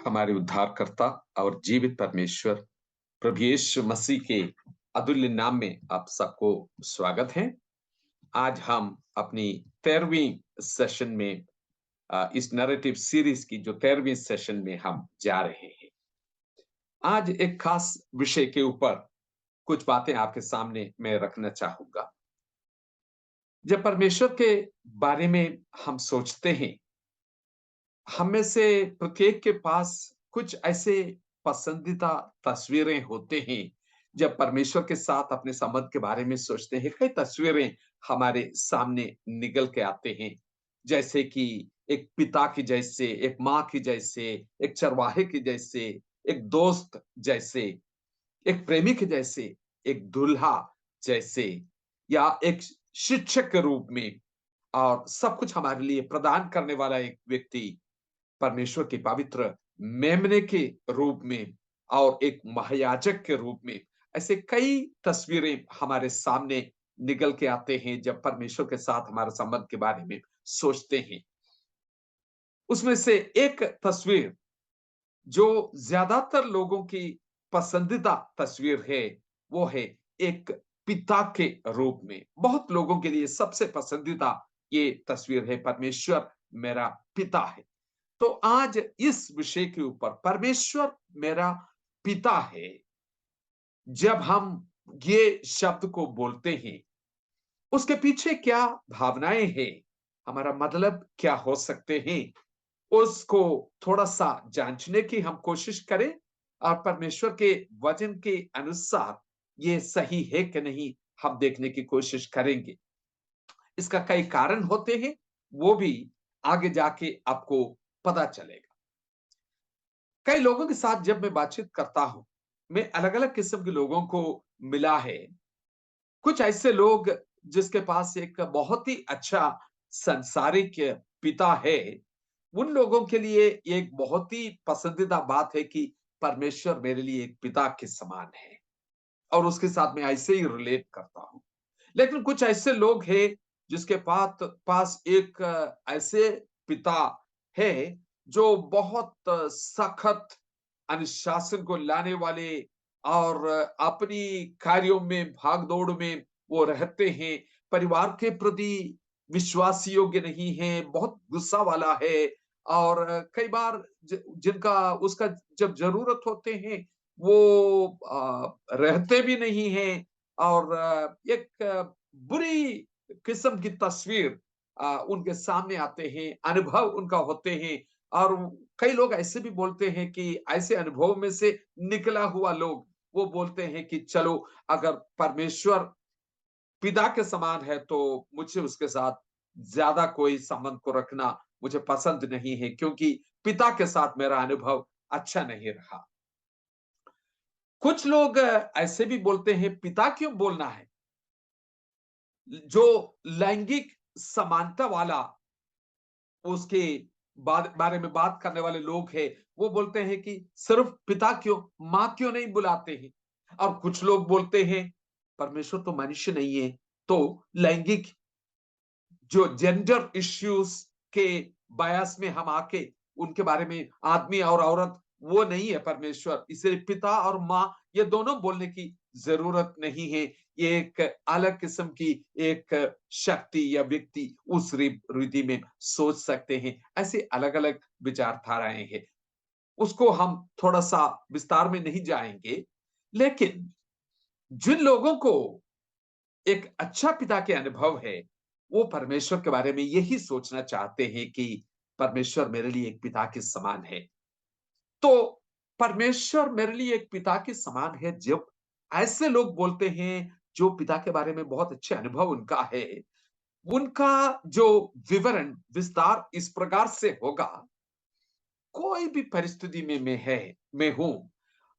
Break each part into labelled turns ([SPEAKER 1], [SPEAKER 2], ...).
[SPEAKER 1] हमारे उद्धारकर्ता और जीवित परमेश्वर प्रभु यीशु मसीह के अतुल्य नाम में आप सबको स्वागत है। आज हम अपनी 13वीं सेशन में इस नैरेटिव सीरीज की जो 13वीं सेशन में हम जा रहे हैं। आज एक खास विषय के ऊपर कुछ बातें आपके सामने मैं रखना चाहूंगा। जब परमेश्वर के बारे में हम सोचते हैं, हम में से प्रत्येक के पास कुछ ऐसे पसंदीदा तस्वीरें होते हैं। जब परमेश्वर के साथ अपने संबंध के बारे में सोचते हैं, कई तस्वीरें हमारे सामने निकल के आते हैं। जैसे कि एक पिता की जैसे, एक माँ की जैसे, एक चरवाहे की जैसे, एक दोस्त जैसे, एक प्रेमी के जैसे, एक दूल्हा जैसे, या एक शिक्षक के रूप में, और सब कुछ हमारे लिए प्रदान करने वाला एक व्यक्ति परमेश्वर के पवित्र मेमने के रूप में, और एक महायाजक के रूप में। ऐसे कई तस्वीरें हमारे सामने निकल के आते हैं जब परमेश्वर के साथ हमारे संबंध के बारे में सोचते हैं। उसमें से एक तस्वीर जो ज्यादातर लोगों की पसंदीदा तस्वीर है, वो है एक पिता के रूप में। बहुत लोगों के लिए सबसे पसंदीदा ये तस्वीर है, परमेश्वर मेरा पिता है। तो आज इस विषय के ऊपर, परमेश्वर मेरा पिता है, जब हम ये शब्द को बोलते हैं, उसके पीछे क्या भावनाएं हैं, हमारा मतलब क्या हो सकते हैं, उसको थोड़ा सा जांचने की हम कोशिश करें, और परमेश्वर के वचन के अनुसार ये सही है कि नहीं, हम देखने की कोशिश करेंगे। इसका कई कारण होते हैं, वो भी आगे जाके आपको पता चलेगा। कई लोगों के साथ जब मैं बातचीत करता हूं, मैं अलग अलग किस्म के लोगों को मिला है। कुछ ऐसे लोग जिसके पास एक बहुत ही अच्छा संसारिक पिता है, उन लोगों के लिए एक बहुत ही पसंदीदा बात है कि परमेश्वर मेरे लिए एक पिता के समान है, और उसके साथ मैं ऐसे ही रिलेट करता हूं। लेकिन कुछ ऐसे लोग हैं जिसके पास पास एक ऐसे पिता है जो बहुत सख्त अनुशासन को लाने वाले, और अपनी कार्यों में भाग दौड़ में वो रहते हैं, परिवार के प्रति विश्वास योग्य नहीं है, बहुत गुस्सा वाला है, और कई बार जिनका उसका जब जरूरत होते हैं, वो रहते भी नहीं हैं, और एक बुरी किस्म की तस्वीर उनके सामने आते हैं, अनुभव उनका होते हैं। और कई लोग ऐसे भी बोलते हैं कि ऐसे अनुभव में से निकला हुआ लोग वो बोलते हैं कि चलो, अगर परमेश्वर पिता के समान है तो मुझे उसके साथ ज्यादा कोई संबंध को रखना मुझे पसंद नहीं है, क्योंकि पिता के साथ मेरा अनुभव अच्छा नहीं रहा। कुछ लोग ऐसे भी बोलते हैं, पिता क्यों बोलना है, जो लैंगिक समानता वाला उसके बारे में बात करने वाले लोग हैं, वो बोलते हैं कि सिर्फ पिता क्यों, माँ क्यों नहीं बुलाते हैं। और कुछ लोग बोलते हैं, परमेश्वर तो मनुष्य नहीं है, तो लैंगिक जो जेंडर इश्यूज के बयास में हम आके उनके बारे में, आदमी और औरत वो नहीं है परमेश्वर, इसलिए पिता और माँ ये दोनों बोलने की जरूरत नहीं है। ये एक अलग किस्म की एक शक्ति या व्यक्ति उस रीति में सोच सकते हैं। ऐसे अलग अलग विचारधाराएं हैं, उसको हम थोड़ा सा विस्तार में नहीं जाएंगे। लेकिन जिन लोगों को एक अच्छा पिता के अनुभव है, वो परमेश्वर के बारे में यही सोचना चाहते हैं कि परमेश्वर मेरे लिए एक पिता के समान है। तो परमेश्वर मेरे लिए एक पिता के समान है, जब ऐसे लोग बोलते हैं जो पिता के बारे में बहुत अच्छे अनुभव उनका है, उनका जो विवरण विस्तार इस प्रकार से होगा, कोई भी परिस्थिति में मैं हूं,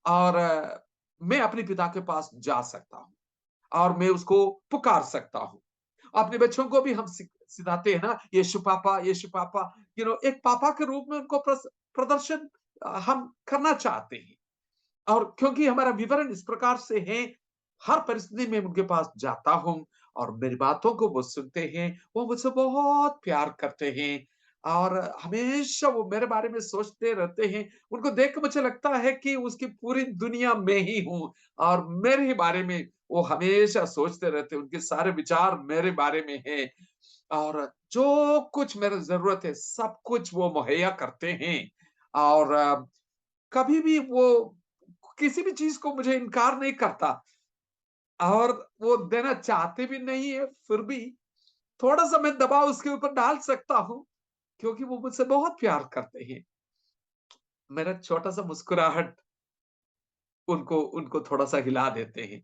[SPEAKER 1] और मैं अपने पिता के पास जा सकता हूं, और मैं उसको पुकार सकता हूं। अपने बच्चों को भी हम सिखाते हैं ना, यीशु पापा, यीशु पापा। एक पापा के रूप में उनको प्रदर्शन हम करना चाहते हैं। और क्योंकि हमारा विवरण इस प्रकार से है, हर परिस्थिति में उनके पास जाता हूं, और मेरी बातों को वो सुनते हैं, वो मुझसे बहुत प्यार करते हैं, और हमेशा वो मेरे बारे में सोचते रहते हैं। उनको देख के मुझे लगता है कि उसकी पूरी दुनिया मैं ही हूँ और मेरे ही बारे में वो हमेशा सोचते रहते हैं। उनके सारे विचार मेरे बारे में हैं और जो कुछ मेरा ज़रूरत है, सब कुछ वो मुहैया करते हैं और कभी भी वो किसी भी चीज़ को मुझे इनकार नहीं करता और वो देना चाहते भी नहीं है, फिर भी थोड़ा-सा मैं दबाव उसके ऊपर डाल सकता हूँ, क्योंकि वो मुझसे बहुत प्यार करते हैं। मेरा छोटा-सा मुस्कुराहट उनको उनको थोड़ा-सा हिला देते हैं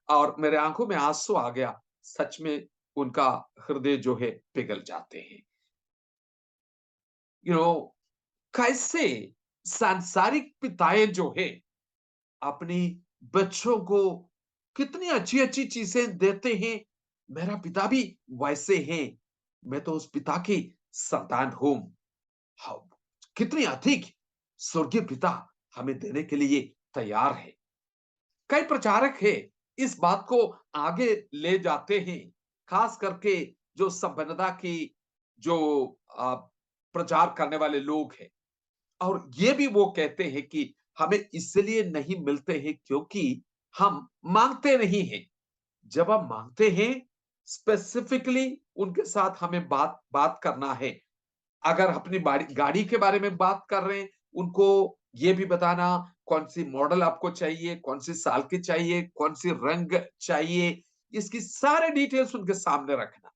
[SPEAKER 1] और मेरे आँखों में आँसू आ गया। सच में उनका हृदय जो है पिघल जाते हैं। यू नो कैसे सांसारिक पिताएँ जो है अपनी बच्चों को कितनी अच्छी-अच्छी चीज़ें देते हैं। मेरा पिता भी वैसे हैं। मैं तो उस पिता की संतान हूँ। हाँ, कितनी अधिक स्वर्गीय पिता हमें देने के लिए तैयार है। कई प्रचारक है इस बात को आगे ले जाते हैं, खास करके जो संपन्नता की जो अ, प्रचार करने वाले लोग हैं और ये भी वो कहते हैं कि हमें इसलिए नहीं मिलते हैं क्योंकि हम मांगते नहीं हैं। जब हम मांगते हैं स्पेसिफिकली उनके साथ हमें बात बात करना है। अगर अपनी बाड़ी गाड़ी के बारे में बात कर रहे हैं, उनको ये भी बताना कौन-सी मॉडल आपको चाहिए, कौन-सी साल की चाहिए, कौन-सी रंग चाहिए, इसकी सारे डिटेल्स उनके सामने रखना।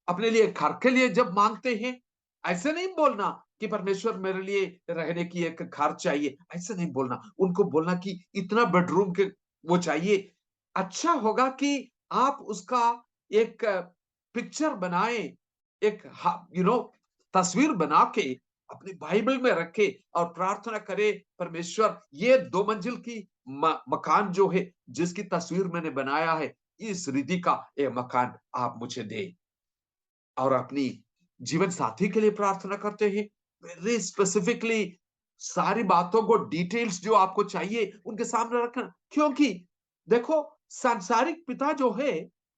[SPEAKER 1] अपने लिए घर के लिए जब माँगते हैं, ऐसे नहीं बोलना कि परमेश्वर मेरे लिए रहने की एक घर चाहिए, ऐसे नहीं बोलना। उनको बोलना कि इतना बेडरूम के वो चाहिए। अच्छा होगा कि आप उसका एक पिक्चर बनाएँ, एक तस्वीर बना के अपनी बाइबल में रखें और प्रार्थना करें, परमेश्वर ये 2 मंजिल की मकान जो है, जिसकी तस्वीर मैंने बनाया है, इस रीति का ये मकान आप मुझे दें। और अपनी जीवन साथी के लिए प्रार्थना करते हैं। वेरी स्पेसिफिकली सारी बातों को डिटेल्स जो आपको चाहिए उनके सामने रखना। क्योंकि देखो सांसारिक पिता जो है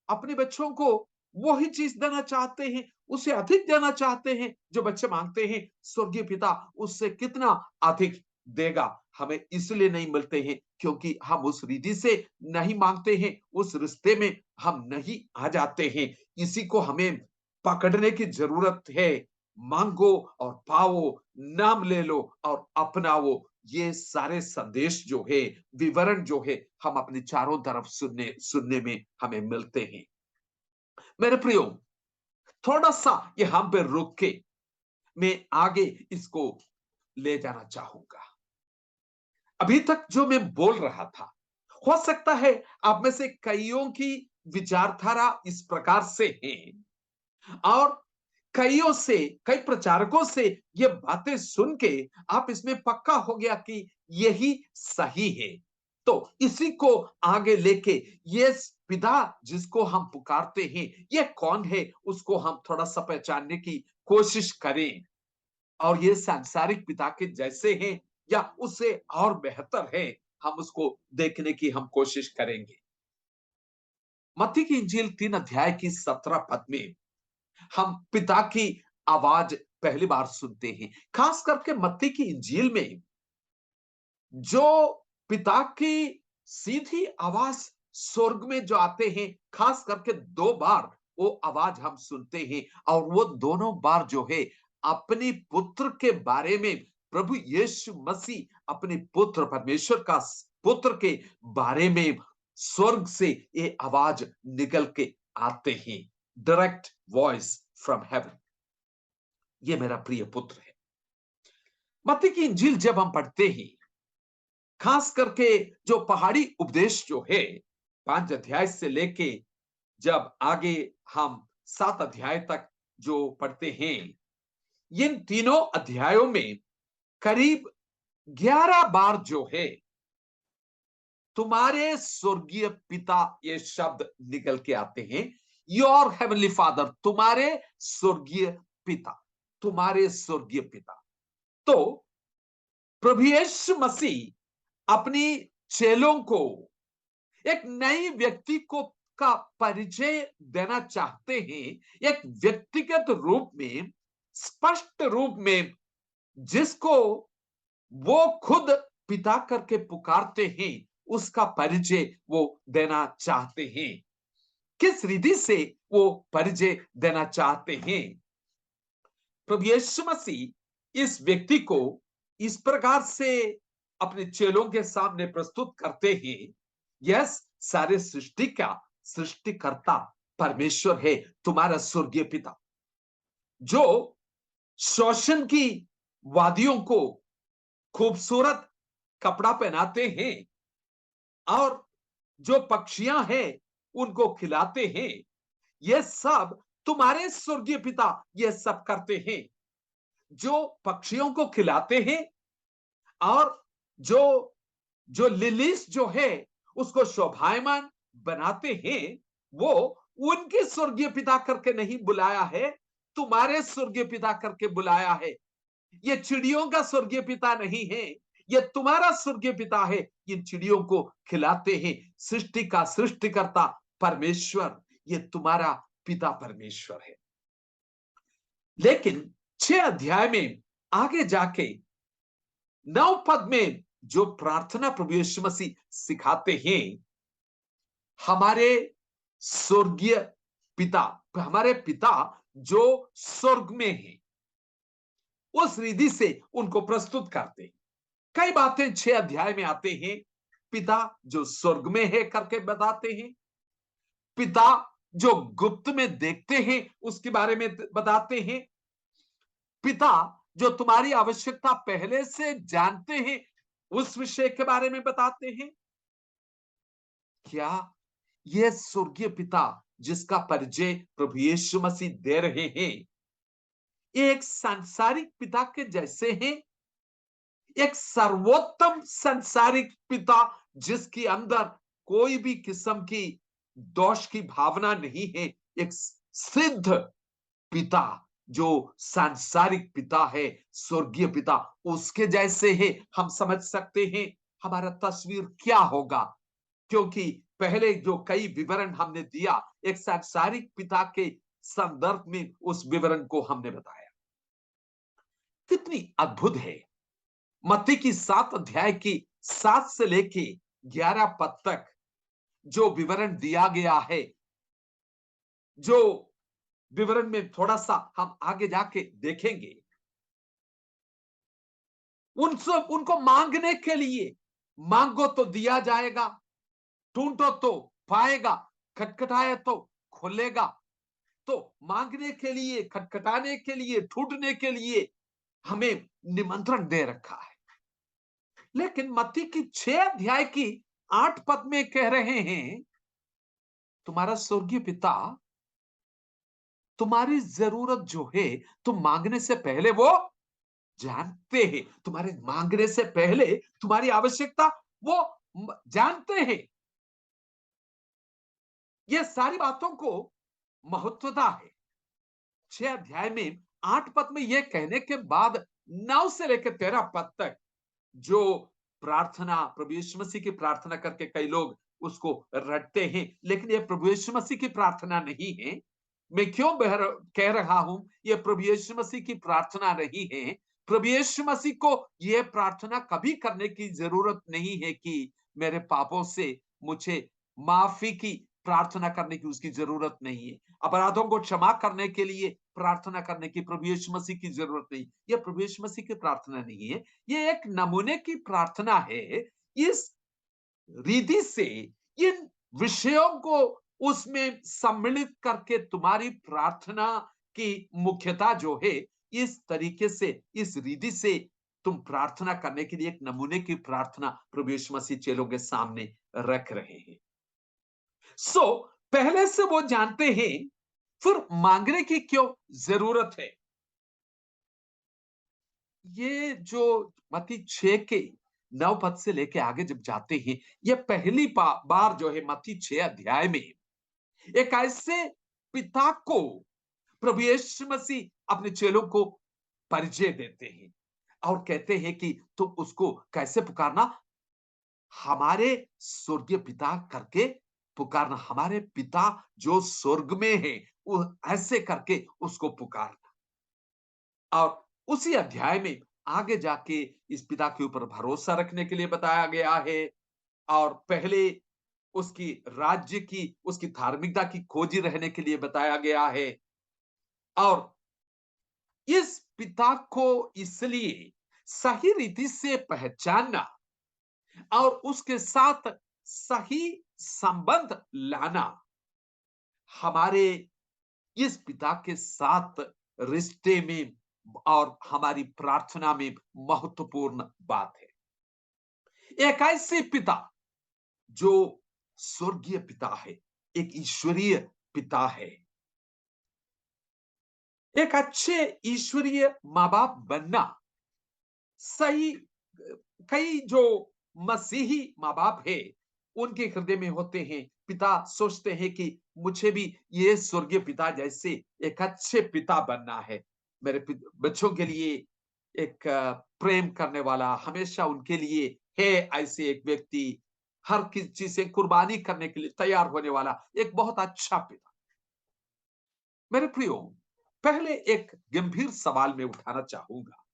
[SPEAKER 1] अपने बच्चों को वही चीज देना चाहते हैं, उससे अधिक देना चाहते हैं जो बच्चे मांगते हैं। स्वर्गीय पिता उससे कितना अधिक देगा। हमें इसलिए नहीं मिलते हैं क्योंकि हम उस रीति से नहीं मांगते हैं, उस रिश्ते में हम नहीं आ जाते हैं। इसी को हमें पकड़ने की जरूरत है। मांगो और पाओ, नाम ले लो और अपनाओ। ये सारे संदेश जो है, विवरण जो है, हम अपने चारों तरफ सुनने सुनने में हमें मिलते हैं। मेरे प्रियो, थोड़ा सा यहाँ पे रुक के मैं आगे इसको ले जाना चाहूंगा। अभी तक जो मैं बोल रहा था, हो सकता है आप में से कईयों की विचारधारा इस प्रकार से है और कईयों से, कई प्रचारकों से ये बातें सुन के आप इसमें पक्का हो गया कि यही सही है। तो इसी को आगे लेके ये पिता जिसको हम पुकारते हैं, ये कौन है, उसको हम थोड़ा सा पहचानने की कोशिश करें और ये सांसारिक पिता के जैसे हैं या उससे और बेहतर है, हम उसको देखने की हम कोशिश करेंगे। मत्ती की इंजील 3 अध्याय की 17 पद में हम पिता की आवाज पहली बार सुनते हैं। खास करके मत्ती की इंजील में जो पिता की सीधी आवाज स्वर्ग में जो आते हैं, खास करके 2 बार वो आवाज हम सुनते हैं और वो दोनों बार जो है अपने पुत्र के बारे में, प्रभु यीशु मसीह अपने पुत्र परमेश्वर का पुत्र के बारे में स्वर्ग से ये आवाज निकल के आते हैं। Direct voice from heaven. ये मेरा प्रिय पुत्र है। मत्ती की इंजील जब हम पढ़ते हैं, खास करके जो पहाड़ी उपदेश जो है 5 अध्याय से लेके जब आगे हम 7 अध्याय तक जो पढ़ते हैं, इन तीनों अध्यायों में करीब 11 बार जो है तुम्हारे स्वर्गीय पिता ये शब्द निकल के आते हैं। योर हेवनली फादर, तुम्हारे स्वर्गीय पिता, तुम्हारे स्वर्गीय पिता। तो प्रभु यीशु मसीह अपनी चेलों को एक नई व्यक्ति को का परिचय देना चाहते हैं, एक व्यक्तिगत रूप में स्पष्ट रूप में जिसको वो खुद पिता करके पुकारते हैं, उसका परिचय वो देना चाहते हैं। किस रीति से वो परिचय देना चाहते हैं? प्रभु यीशु मसीह इस व्यक्ति को इस प्रकार से अपने चेलों के सामने प्रस्तुत करते हैं। यस, सारे सृष्टि का सृष्टिकर्ता परमेश्वर है, तुम्हारा स्वर्गीय पिता, जो शोषण की वादियों को खूबसूरत कपड़ा पहनाते हैं और जो पक्षियां हैं उनको खिलाते हैं। ये सब तुम्हारे स्वर्गीय पिता ये सब करते हैं। जो पक्षियों को खिलाते हैं और जो जो लिलीज जो है उसको शोभायमान बनाते हैं, वो उनके स्वर्गीय पिता करके नहीं बुलाया है, तुम्हारे स्वर्गीय पिता करके बुलाया है। ये चिड़ियों का स्वर्गीय पिता नहीं है, ये तुम्हारा स्वर्गीय पिता है। इन चिड़ियों को खिलाते हैं। सृष्टि का सृष्टिकर्ता परमेश्वर, ये तुम्हारा पिता परमेश्वर है। लेकिन 6 अध्याय में आगे जाके 9 पद में जो प्रार्थना प्रभु यीशु मसीह सिखाते हैं, हमारे स्वर्गीय पिता, हमारे पिता जो स्वर्ग में है, उस रीति से उनको प्रस्तुत करते हैं। कई बातें 6 अध्याय में आते हैं। पिता जो स्वर्ग में है करके बताते हैं, पिता जो गुप्त में देखते हैं उसके बारे में बताते हैं, पिता जो तुम्हारी आवश्यकता पहले से जानते हैं उस विषय के बारे में बताते हैं। क्या यह स्वर्गीय पिता जिसका परिचय प्रभु यीशु मसीह दे रहे हैं, एक सांसारिक पिता के जैसे हैं? एक सर्वोत्तम सांसारिक पिता जिसके अंदर कोई भी किस्म की दोष की भावना नहीं है, एक सिद्ध पिता जो सांसारिक पिता है, स्वर्गीय पिता, उसके जैसे है। हम समझ सकते हैं हमारा तस्वीर क्या होगा, क्योंकि पहले जो कई विवरण हमने दिया एक सांसारिक पिता के संदर्भ में, उस विवरण को हमने बताया। कितनी अद्भुत है। मत्ती की 7 अध्याय की 7 से लेके 11 पद तक जो विवरण दिया गया है, जो विवरण में थोड़ा सा हम आगे जाके देखेंगे, उनको मांगने के लिए, मांगो तो दिया जाएगा, ढूंढो तो पाएगा, खटखटाए तो खोलेगा। तो मांगने के लिए, खटखटाने के लिए, ढूंढने के लिए हमें निमंत्रण दे रखा है। लेकिन मत्ती की 6 अध्याय की 8 पद में कह रहे हैं, तुम्हारा स्वर्गीय पिता तुम्हारी जरूरत जो है तुम मांगने से पहले वो जानते हैं। तुम्हारे मांगने से पहले तुम्हारी आवश्यकता वो जानते हैं। ये सारी बातों को महत्वता है। 6 अध्याय में 8 पद में यह कहने के बाद 9 से लेकर 13 पद तक जो प्रार्थना, प्रभु यीशु मसीह की प्रार्थना करके कई लोग उसको रटते हैं, लेकिन ये प्रभु यीशु मसीह की प्रार्थना नहीं है। मैं क्यों कह रहा हूं ये प्रभु यीशु मसीह की प्रार्थना नहीं है? प्रभु यीशु मसीह को ये प्रार्थना कभी करने की जरूरत नहीं है कि मेरे पापों से मुझे माफी की प्रार्थना करने की उसकी जरूरत नहीं है। अपराधों को क्षमा करने के लिए प्रार्थना करने की प्रभु यीशु मसीह की जरूरत नहीं। ये प्रभु यीशु मसीह की प्रार्थना नहीं है, ये एक नमूने की प्रार्थना है। इस रीति से इन विषयों को उसमें सम्मिलित करके तुम्हारी प्रार्थना की मुख्यता जो है, इस तरीके से, इस रीति से तुम प्रार्थना करने के लिए एक नमूने की प्रार्थना प्रभु यीशु मसीह चेलों के सामने रख रहे हैं। पहले से वो जानते हैं, फिर मांगने की क्यों जरूरत है? ये जो मत्ती 6 के 9 पद से लेके आगे जब जाते हैं, ये पहली बार जो है मत्ती 6 अध्याय में एक ऐसे पिता को प्रभु यीशु मसीह अपने चेलों को परिचय देते हैं और कहते हैं कि तुम उसको कैसे पुकारना, हमारे स्वर्गीय पिता करके पुकारना। हमारे पिता जो स्वर्ग में है, वो ऐसे करके उसको पुकारना। और उसी अध्याय में आगे जाके इस पिता के ऊपर भरोसा रखने के लिए बताया गया है और पहले उसकी राज्य की, उसकी धार्मिकता की खोजी रहने के लिए बताया गया है और इस पिता को इसलिए सही रीति से पहचानना और उसके साथ सही संबंध लाना हमारे इस पिता के साथ रिश्ते में और हमारी प्रार्थना में महत्वपूर्ण बात है। एक ऐसे पिता जो स्वर्गीय पिता है, एक ईश्वरीय पिता है। एक अच्छे ईश्वरीय माँ बाप बनना सही कई जो मसीही माँ बाप है उनके हृदय में होते हैं। पिता सोचते हैं कि मुझे भी ये स्वर्गीय पिता जैसे एक अच्छे पिता बनना है। मेरे बच्चों के लिए एक प्रेम करने वाला, हमेशा उनके लिए है ऐसे एक व्यक्ति, हर किसी चीज से कुर्बानी करने के लिए तैयार होने वाला एक बहुत अच्छा पिता। मेरे प्रियो, पहले एक गंभीर सवाल में उठाना चाहूंगा।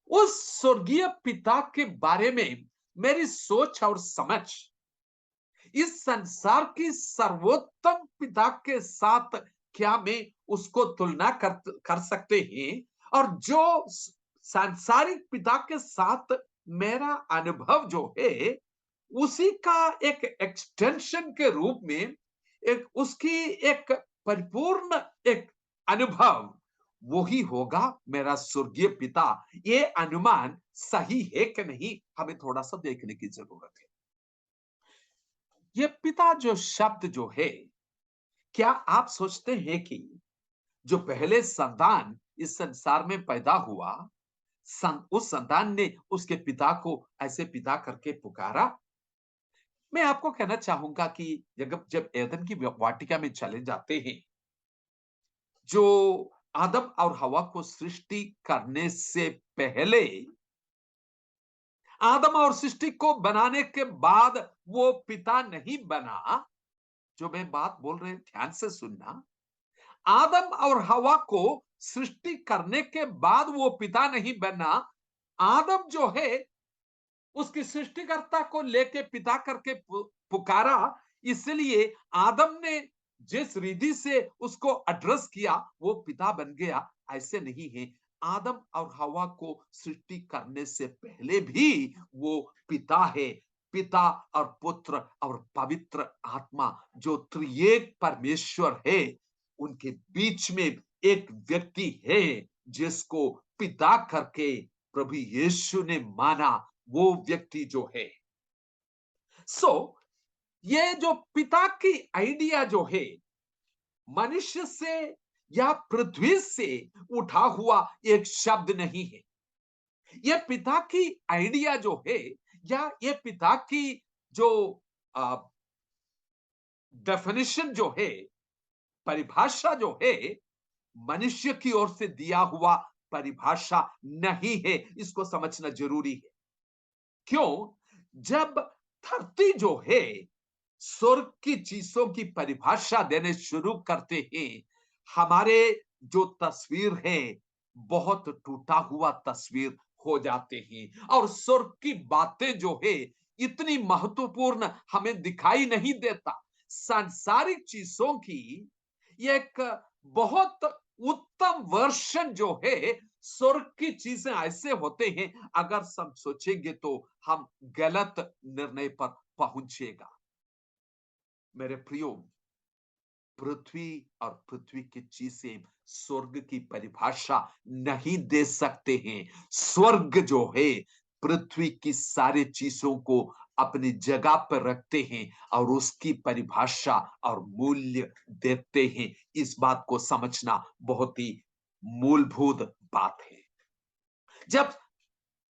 [SPEAKER 1] उस स्वर्गीय पिता के बारे में मेरी सोच और समझ इस संसार की सर्वोत्तम पिता के साथ क्या में उसको तुलना कर सकते हैं? और जो सांसारिक पिता के साथ मेरा अनुभव जो है उसी का एक एक्सटेंशन के रूप में एक उसकी एक परिपूर्ण एक अनुभव वही होगा मेरा स्वर्गीय पिता। ये अनुमान सही है कि नहीं, हमें थोड़ा सा देखने की जरूरत है। ये पिता जो शब्द जो है, क्या आप सोचते हैं कि जो पहले संतान इस संसार में पैदा हुआ, उस संतान ने उसके पिता को ऐसे पिता करके पुकारा? मैं आपको कहना चाहूंगा कि जब जब एदन की वाटिका में चले जाते हैं, जो आदम और हवा को सृष्टि करने से पहले, आदम और सृष्टि को बनाने के बाद वो पिता नहीं बना। जो मैं बात बोल रहे हैं ध्यान से सुनना। आदम और हवा को सृष्टि करने के बाद वो पिता नहीं बना। आदम जो है उसकी सृष्टिकर्ता को लेके पिता करके पुकारा। इसलिए आदम ने जिस रीति से उसको एड्रेस किया वो पिता बन गया, ऐसे नहीं है। आदम और हवा को सृष्टि करने से पहले भी वो पिता है। पिता और पुत्र और पवित्र आत्मा जो त्रिएक परमेश्वर है, उनके बीच में एक व्यक्ति है जिसको पिता करके प्रभु यीशु ने माना, वो व्यक्ति जो है। सो ये जो पिता की आइडिया जो है मनुष्य से या पृथ्वी से उठा हुआ एक शब्द नहीं है। ये पिता की आइडिया जो है या ये पिता की जो डेफिनेशन जो है, परिभाषा जो है, मनुष्य की ओर से दिया हुआ परिभाषा नहीं है। इसको समझना जरूरी है। क्यों? जब धरती जो है स्वर्ग की चीजों की परिभाषा देने शुरू करते हैं, हमारे जो तस्वीर है बहुत टूटा हुआ तस्वीर हो जाते हैं और स्वर्ग की बातें जो है इतनी महत्वपूर्ण हमें दिखाई नहीं देता। सांसारिक चीजों की एक बहुत उत्तम वर्षन जो है, स्वर्ग की चीजें ऐसे होते हैं, अगर सब सोचेंगे तो हम गलत निर्णय पर पहुंचेगा। मेरे प्रियो, पृथ्वी और पृथ्वी की चीजें स्वर्ग की परिभाषा नहीं दे सकते हैं। स्वर्ग जो है पृथ्वी की सारी चीजों को अपनी जगह पर रखते हैं और उसकी परिभाषा और मूल्य देते हैं। इस बात को समझना बहुत ही मूलभूत बात है। जब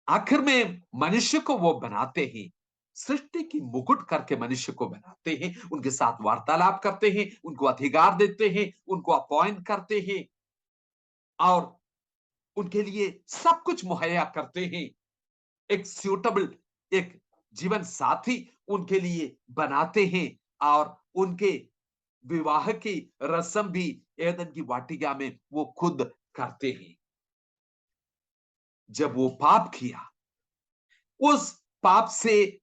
[SPEAKER 1] आखिर में मनुष्य को वो बनाते हैं, सृष्टि की मुकुट करके मनुष्य को बनाते हैं, उनके साथ वार्तालाप करते हैं, उनको अधिकार देते हैं, उनको अपॉइंट करते हैं और उनके लिए सब कुछ मुहैया करते हैं। एक सूटेबल एक जीवन साथी उनके लिए बनाते हैं और उनके विवाह की रस्म भी एदन की वाटिका में वो खुद करते हैं। जब वो पाप किया, उस पाप से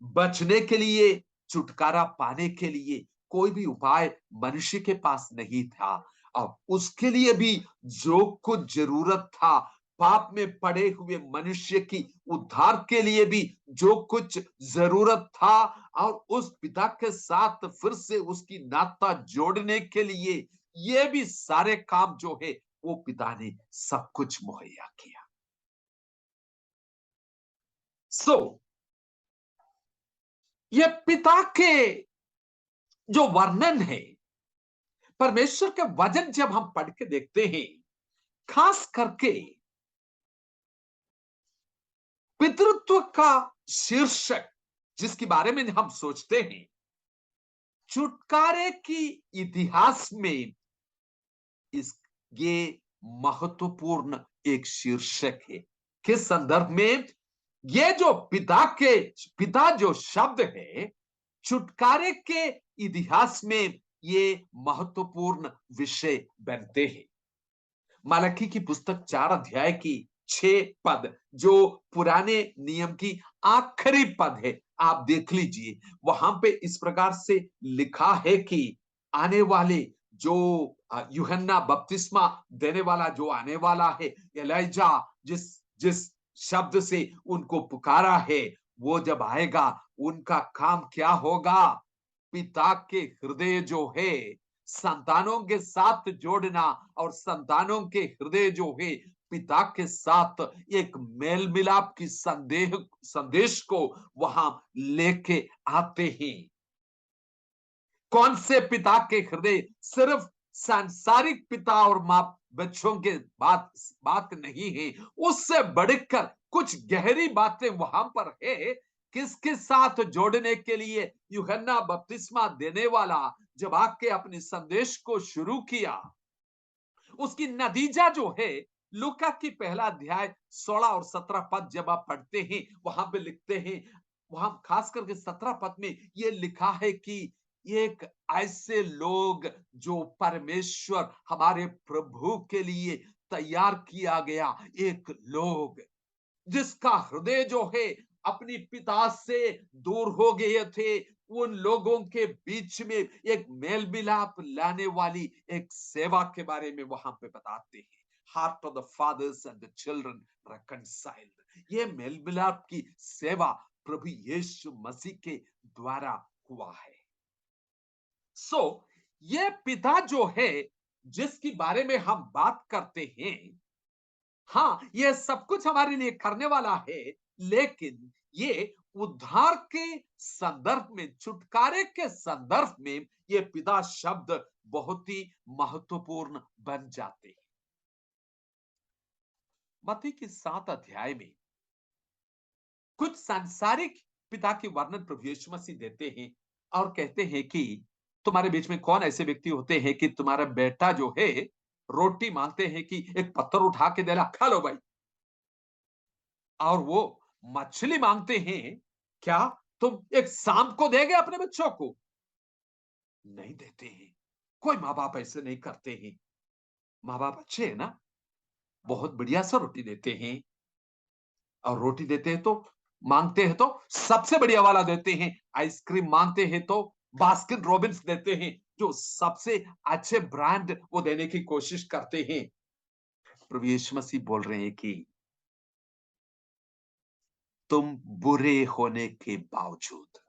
[SPEAKER 1] बचने के लिए, छुटकारा पाने के लिए कोई भी उपाय मनुष्य के पास नहीं था। और उसके लिए भी जो कुछ जरूरत था, पाप में पड़े हुए मनुष्य की उद्धार के लिए भी जो कुछ जरूरत था, और उस पिता के साथ फिर से उसकी नाता जोड़ने के लिए ये भी सारे काम जो है वो पिता ने सब कुछ मुहैया किया। सो ये पिता के जो वर्णन है, परमेश्वर के वचन जब हम पढ़ के देखते हैं, खास करके पितृत्व का शीर्षक जिसके बारे में हम सोचते हैं, छुटकारे की इतिहास में इस ये महत्वपूर्ण एक शीर्षक है। किस संदर्भ में? ये जो पिता जो शब्द है, छुटकारे के इतिहास में ये महत्वपूर्ण विषय बनते हैं। मलाकी की पुस्तक 4 अध्याय की 6 पद, जो पुराने नियम की आखिरी पद है, आप देख लीजिए। वहां पे इस प्रकार से लिखा है कि आने वाले जो यूहन्ना बपतिस्मा देने वाला जो आने वाला है, एलीजा, जिस जिस शब्द से उनको पुकारा है, वो जब आएगा, उनका काम क्या होगा? पिता के हृदय जो है संतानों के साथ जोड़ना, और संतानों के हृदय जो है पिता के साथ एक मेल मिलाप की संदेश को वहां लेके आते हैं। कौन से पिता के हृदय? सिर्फ सांसारिक पिता और माँ बच्चों के बात नहीं है, उससे बढ़कर कुछ गहरी बातें वहां पर है। किसके साथ जोड़ने के लिए? यूहन्ना बपतिस्मा देने वाला जब आके अपने संदेश को शुरू किया, उसकी नतीजा जो है, लूका की पहला अध्याय 16 और 17 पद जब आप पढ़ते हैं, वहां पे लिखते हैं, वहां खास करके 17 पद में ये लिखा है कि एक ऐसे लोग जो परमेश्वर हमारे प्रभु के लिए तैयार किया गया, एक लोग जिसका हृदय जो है अपनी पिता से दूर हो गए थे, उन लोगों के बीच में एक मेल मिलाप लाने वाली एक सेवा के बारे में वहां पे बताते हैं। Heart of the fathers and the children reconciled, ये मेल मिलाप की सेवा प्रभु यीशु मसीह के द्वारा हुआ है। सो ये पिता जो है जिसके बारे में हम बात करते हैं, हाँ, ये सब कुछ हमारे लिए करने वाला है, लेकिन ये उद्धार के संदर्भ में, छुटकारे के संदर्भ में ये पिता शब्द बहुत ही महत्वपूर्ण बन जाते हैं। मत्ती की 7 अध्याय में कुछ सांसारिक पिता के वर्णन प्रभु यीशु मसीह देते हैं, और कहते हैं कि तुम्हारे बीच में कौन ऐसे व्यक्ति होते हैं कि तुम्हारा बेटा जो है रोटी मांगते हैं कि एक पत्थर उठा के देला, खा लो भाई, और वो मछली मांगते हैं, क्या तुम एक सांप को देगे अपने बच्चों को? नहीं देते हैं। कोई माँ बाप ऐसे नहीं करते हैं। माँ बाप अच्छे हैं ना, बहुत बढ़िया सा रोटी देते हैं, और रोटी देते हैं तो मांगते हैं तो सबसे बढ़िया वाला देते हैं। आइसक्रीम मांगते हैं तो बास्किन रॉबिन्स देते हैं, जो सबसे अच्छे ब्रांड वो देने की कोशिश करते हैं। प्रभु यीशु मसीह बोल रहे हैं कि तुम बुरे होने के बावजूद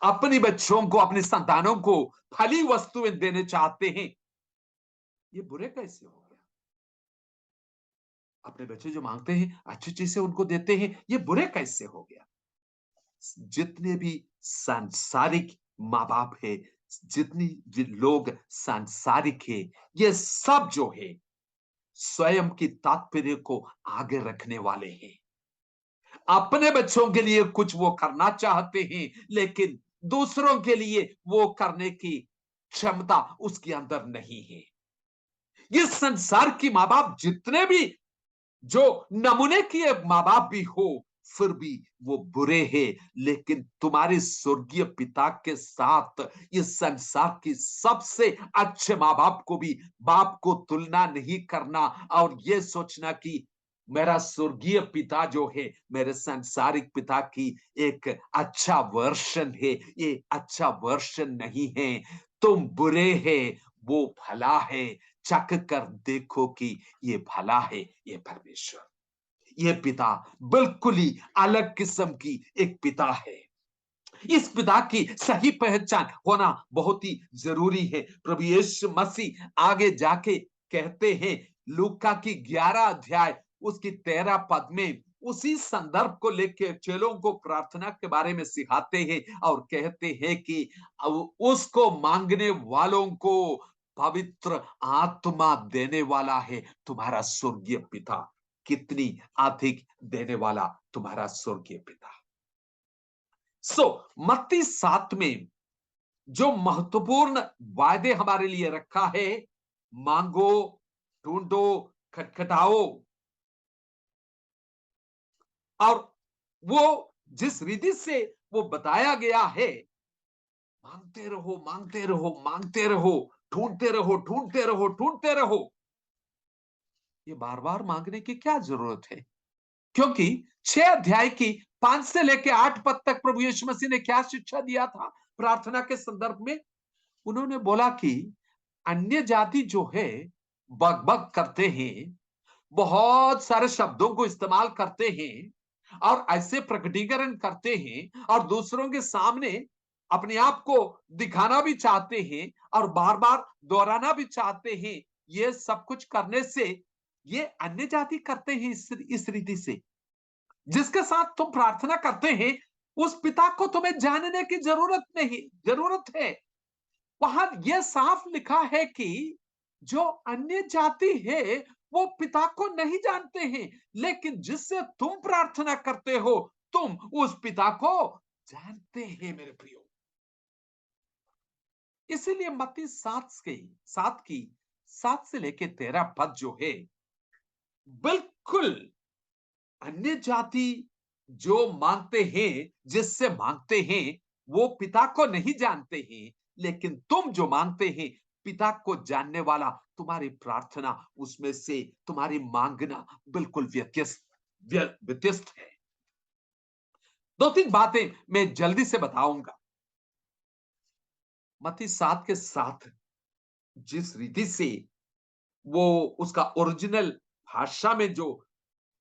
[SPEAKER 1] अपने बच्चों को, अपने संतानों को फली वस्तुएं देने चाहते हैं। ये बुरे कैसे हो गया? अपने बच्चे जो मांगते हैं अच्छी चीज से उनको देते हैं, ये बुरे कैसे हो गया? जितने भी सांसारिक माँ बाप है, जितनी भी लोग सांसारिक है, ये सब जो है स्वयं की तात्पर्य को आगे रखने वाले हैं। अपने बच्चों के लिए कुछ वो करना चाहते हैं, लेकिन दूसरों के लिए वो करने की क्षमता उसके अंदर नहीं है। ये संसार की माँ बाप जितने भी जो नमूने किए माँ बाप भी हो, फिर भी वो बुरे हैं। लेकिन तुम्हारे स्वर्गीय पिता के साथ इस संसार की सबसे अच्छे माँ बाप को भी, बाप को तुलना नहीं करना और ये सोचना कि मेरा स्वर्गीय पिता जो है मेरे सांसारिक पिता की एक अच्छा वर्षन है, ये अच्छा वर्षन नहीं है। तुम बुरे है, वो भला है। चख कर देखो कि ये भला है, ये परमेश्वर, ये पिता बिल्कुल ही अलग किस्म की एक पिता है। इस पिता की सही पहचान होना बहुत ही जरूरी है। प्रभु यीशु मसीह आगे जाके कहते हैं, लूका की 11 अध्याय उसकी 13 पद में उसी संदर्भ को लेकर चेलों को प्रार्थना के बारे में सिखाते हैं और कहते हैं कि उसको मांगने वालों को पवित्र आत्मा देने वाला है तुम्हारा स्वर्गीय पिता। कितनी अधिक देने वाला तुम्हारा स्वर्गीय पिता। मत्ती 7 में जो महत्वपूर्ण वायदे हमारे लिए रखा है, मांगो, ढूंढो, खटखटाओ, और वो जिस रीति से वो बताया गया है, मांगते रहो, मांगते रहो, मांगते रहो, ढूंढते रहो, ढूंढते रहो, ढूंढते रहो। ये बार बार मांगने की क्या जरूरत है? क्योंकि 6 अध्याय की 5 से लेकर 8 पद तक प्रभु यीशु मसीह ने क्या शिक्षा दिया था प्रार्थना के संदर्भ में? उन्होंने बोला कि अन्य जाति जो है बकबक करते हैं, बहुत सारे शब्दों को इस्तेमाल करते हैं और ऐसे प्रकटीकरण करते हैं और दूसरों के सामने अपने आप को दिखाना भी चाहते हैं और बार बार दोहराना भी चाहते हैं। ये सब कुछ करने से ये अन्य जाति करते हैं इस रीति से। जिसके साथ तुम प्रार्थना करते हैं उस पिता को तुम्हें जानने की जरूरत नहीं, जरूरत है। वहां यह साफ लिखा है कि जो अन्य जाति है वो पिता को नहीं जानते हैं, लेकिन जिससे तुम प्रार्थना करते हो तुम उस पिता को जानते हैं मेरे प्रियो। इसीलिए मत्ती 7 से लेके 13 पद जो है बिल्कुल अन्य जाति जो मांगते हैं, जिससे मांगते हैं वो पिता को नहीं जानते हैं, लेकिन तुम जो मांगते हैं पिता को जानने वाला तुम्हारी प्रार्थना उसमें से तुम्हारी मांगना बिल्कुल व्यत्यस्त है। 2-3 बातें मैं जल्दी से बताऊंगा। मत्ती 7 के साथ जिस रीति से वो उसका ओरिजिनल भाषा में जो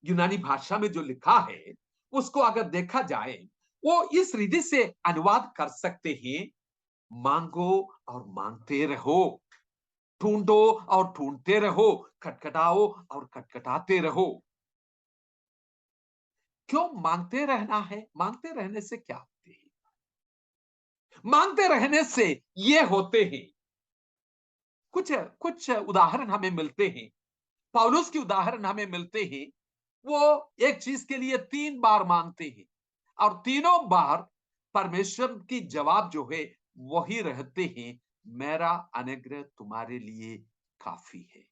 [SPEAKER 1] यूनानी भाषा में जो लिखा है उसको अगर देखा जाए, वो इस रीति से अनुवाद कर सकते हैं, मांगो और मांगते रहो, ढूंढो और ढूंढते रहो, खटखटाओ और खटखटाते रहो। क्यों मांगते रहना है? मांगते रहने से क्या होते हैं? मांगते रहने से ये होते हैं, कुछ कुछ उदाहरण हमें मिलते हैं। पौलुस की उदाहरण हमें मिलते हैं। वो एक चीज के लिए 3 बार मांगते हैं और तीनों बार परमेश्वर की जवाब जो है वही रहते हैं, मेरा अनुग्रह तुम्हारे लिए काफी है।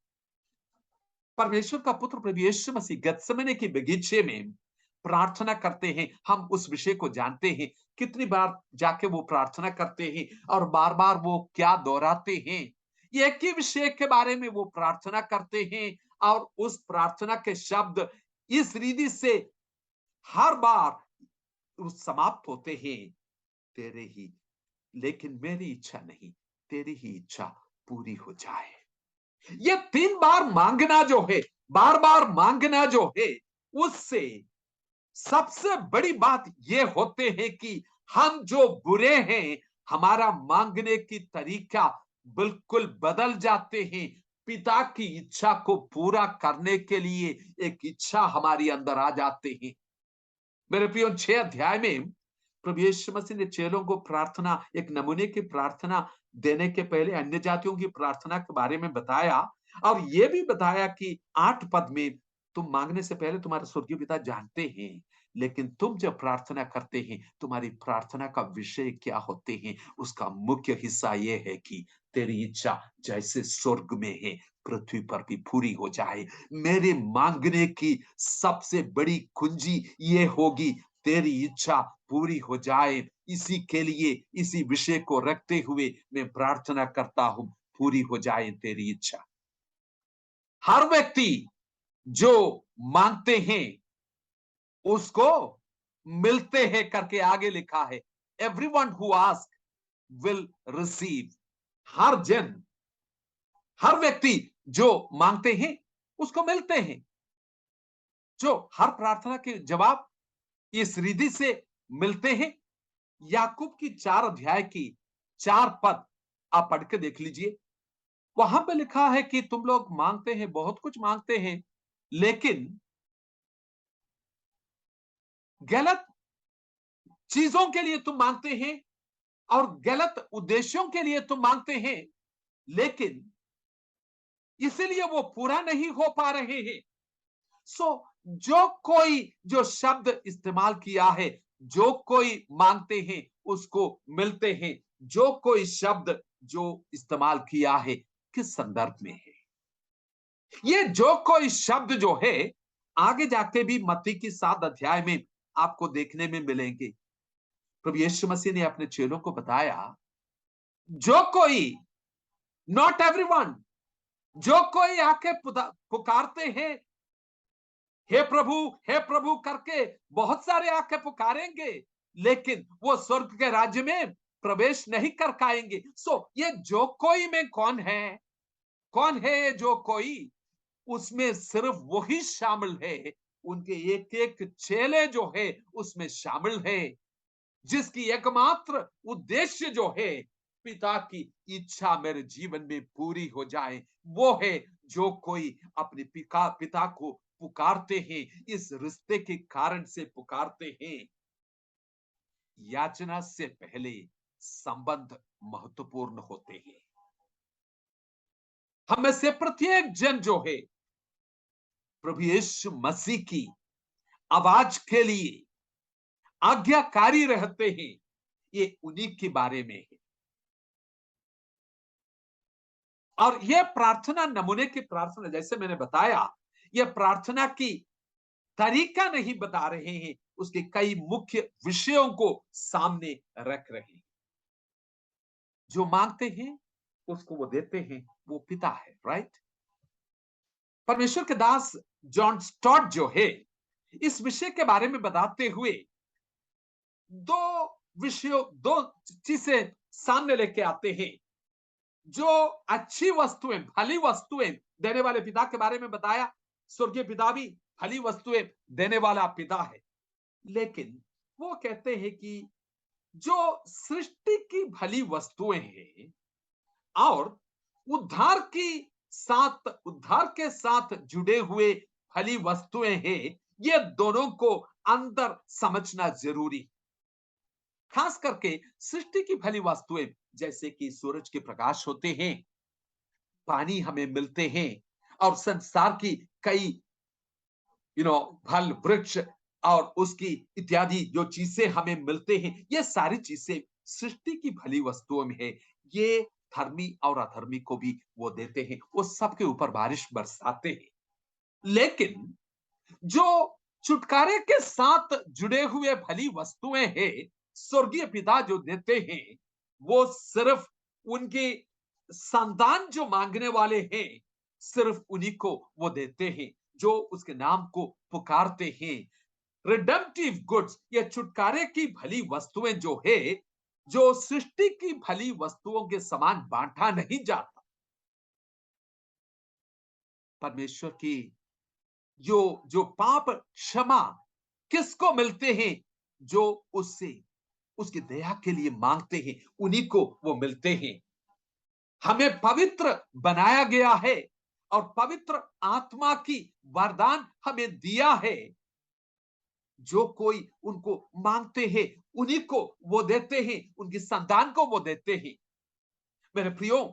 [SPEAKER 1] परमेश्वर का पुत्र प्रभु यीशु मसीह गत्सेमने के बगीचे में प्रार्थना करते हैं। हम उस विषय को जानते हैं, कितनी बार जाके वो प्रार्थना करते हैं और बार बार वो क्या दोहराते हैं। एक ही विषय के बारे में वो प्रार्थना करते हैं और उस प्रार्थना के शब्द इस रीति से हर बार समाप्त होते हैं, तेरे ही, लेकिन मेरी इच्छा नहीं, तेरी ही इच्छा पूरी हो जाए। ये 3 बार मांगना जो है, बार बार मांगना जो है, उससे सबसे बड़ी बात ये होते हैं कि हम जो बुरे हैं, हमारा मांगने की तरीका बिल्कुल बदल जाते हैं। पिता की इच्छा को पूरा करने के लिए एक इच्छा हमारी अंदर आ जाते हैं। मेरे प्रियो, 6 अध्याय में प्रभु यीशु मसीह ने चेलों को प्रार्थना, एक नमूने की प्रार्थना देने के पहले अन्य जातियों की प्रार्थना के बारे में बताया और यह भी बताया कि 8 पद में तुम मांगने से पहले तुम्हारा स्वर्गीय पिता जानते हैं, लेकिन तुम जब प्रार्थना करते हैं तुम्हारी प्रार्थना का विषय क्या होते हैं, उसका मुख्य हिस्सा यह है कि तेरी इच्छा जैसे स्वर्ग में है पृथ्वी पर भी पूरी हो जाए। मेरे मांगने की सबसे बड़ी कुंजी ये होगी, तेरी इच्छा पूरी हो जाए। इसी के लिए, इसी विषय को रखते हुए मैं प्रार्थना करता हूं, पूरी हो जाए तेरी इच्छा। हर व्यक्ति जो मांगते हैं उसको मिलते हैं करके आगे लिखा है। Everyone who ask will receive. हर जन, हर व्यक्ति जो मांगते हैं उसको मिलते हैं। जो हर प्रार्थना के जवाब इस रिधि से मिलते हैं। याकूब की 4 अध्याय की 4 पद आप पढ़ के देख लीजिए। वहां पे लिखा है कि तुम लोग मांगते हैं, बहुत कुछ मांगते हैं, लेकिन गलत चीजों के लिए तुम मांगते हैं और गलत उद्देश्यों के लिए तुम मांगते हैं, लेकिन इसीलिए वो पूरा नहीं हो पा रहे हैं। सो जो कोई जो शब्द इस्तेमाल किया है, जो कोई मांगते हैं उसको मिलते हैं, जो कोई शब्द जो इस्तेमाल किया है किस संदर्भ में है? ये जो कोई शब्द जो है आगे जाके भी मत्ती की 7 अध्याय में आपको देखने में मिलेंगे। प्रभु यीशु मसीह ने अपने चेलों को बताया, जो कोई, नॉट एवरीवन, जो कोई आके पुकारते हैं, हे प्रभु करके बहुत सारे आके पुकारेंगे, लेकिन वो स्वर्ग के राज्य में प्रवेश नहीं कर पाएंगे। सो ये जो कोई में कौन है? कौन है ये जो कोई? उसमें सिर्फ वही शामिल है, उनके एक एक चेले जो है उसमें शामिल है, जिसकी एकमात्र उद्देश्य जो है पिता की इच्छा मेरे जीवन में पूरी हो जाए। वो है जो कोई अपने पिता को पुकारते हैं, इस रिश्ते के कारण से पुकारते हैं। याचना से पहले संबंध महत्वपूर्ण होते हैं। हम में से प्रत्येक जन जो है प्रभु यीशु मसीह की आवाज के लिए आज्ञाकारी रहते हैं, ये उन्हीं के बारे में है। और यह प्रार्थना नमूने की प्रार्थना, जैसे मैंने बताया, यह प्रार्थना की तरीका नहीं बता रहे हैं, उसके कई मुख्य विषयों को सामने रख रहे हैं। जो मांगते हैं उसको वो देते हैं, वो पिता है, राइट? परमेश्वर के दास जॉन स्टॉट जो है इस विषय के बारे में बताते हुए दो चीजें सामने लेके आते हैं। जो अच्छी वस्तुएं, भली वस्तुएं देने वाले पिता के बारे में बताया। स्वर्गीय पिता भी भली वस्तुएं देने वाला पिता है, लेकिन वो कहते हैं कि जो सृष्टि की भली वस्तुएं हैं और उद्धार के साथ जुड़े हुए भली वस्तुएं हैं, ये दोनों को अंदर समझना जरूरी। खास करके सृष्टि की भली वस्तुएं जैसे कि सूरज के प्रकाश होते हैं, पानी हमें मिलते हैं, और संसार की कई फल वृक्ष और उसकी इत्यादि जो चीजें हमें मिलते हैं, ये सारी चीजें सृष्टि की भली वस्तुओं में है। ये धर्मी और अधर्मी को भी वो देते हैं, वो सबके ऊपर बारिश बरसाते हैं। लेकिन जो छुटकारे के साथ जुड़े हुए भली वस्तुएं हैं, स्वर्गीय पिता जो देते हैं, वो सिर्फ उनके संतान जो मांगने वाले हैं, सिर्फ उन्हीं को वो देते हैं जो उसके नाम को पुकारते हैं। रिडेम्पटिव गुड्स, ये छुटकारे की भली वस्तुएं जो है, जो सृष्टि की भली वस्तुओं के समान बांटा नहीं जाता। परमेश्वर की जो पाप क्षमा किसको मिलते हैं? जो उससे उसकी दया के लिए मांगते हैं, उन्हीं को वो मिलते हैं। हमें पवित्र बनाया गया है और पवित्र आत्मा की वरदान हमें दिया है। जो कोई उनको मांगते हैं उन्हीं को वो देते हैं, उनकी संतान को वो देते हैं। मेरे प्रियो,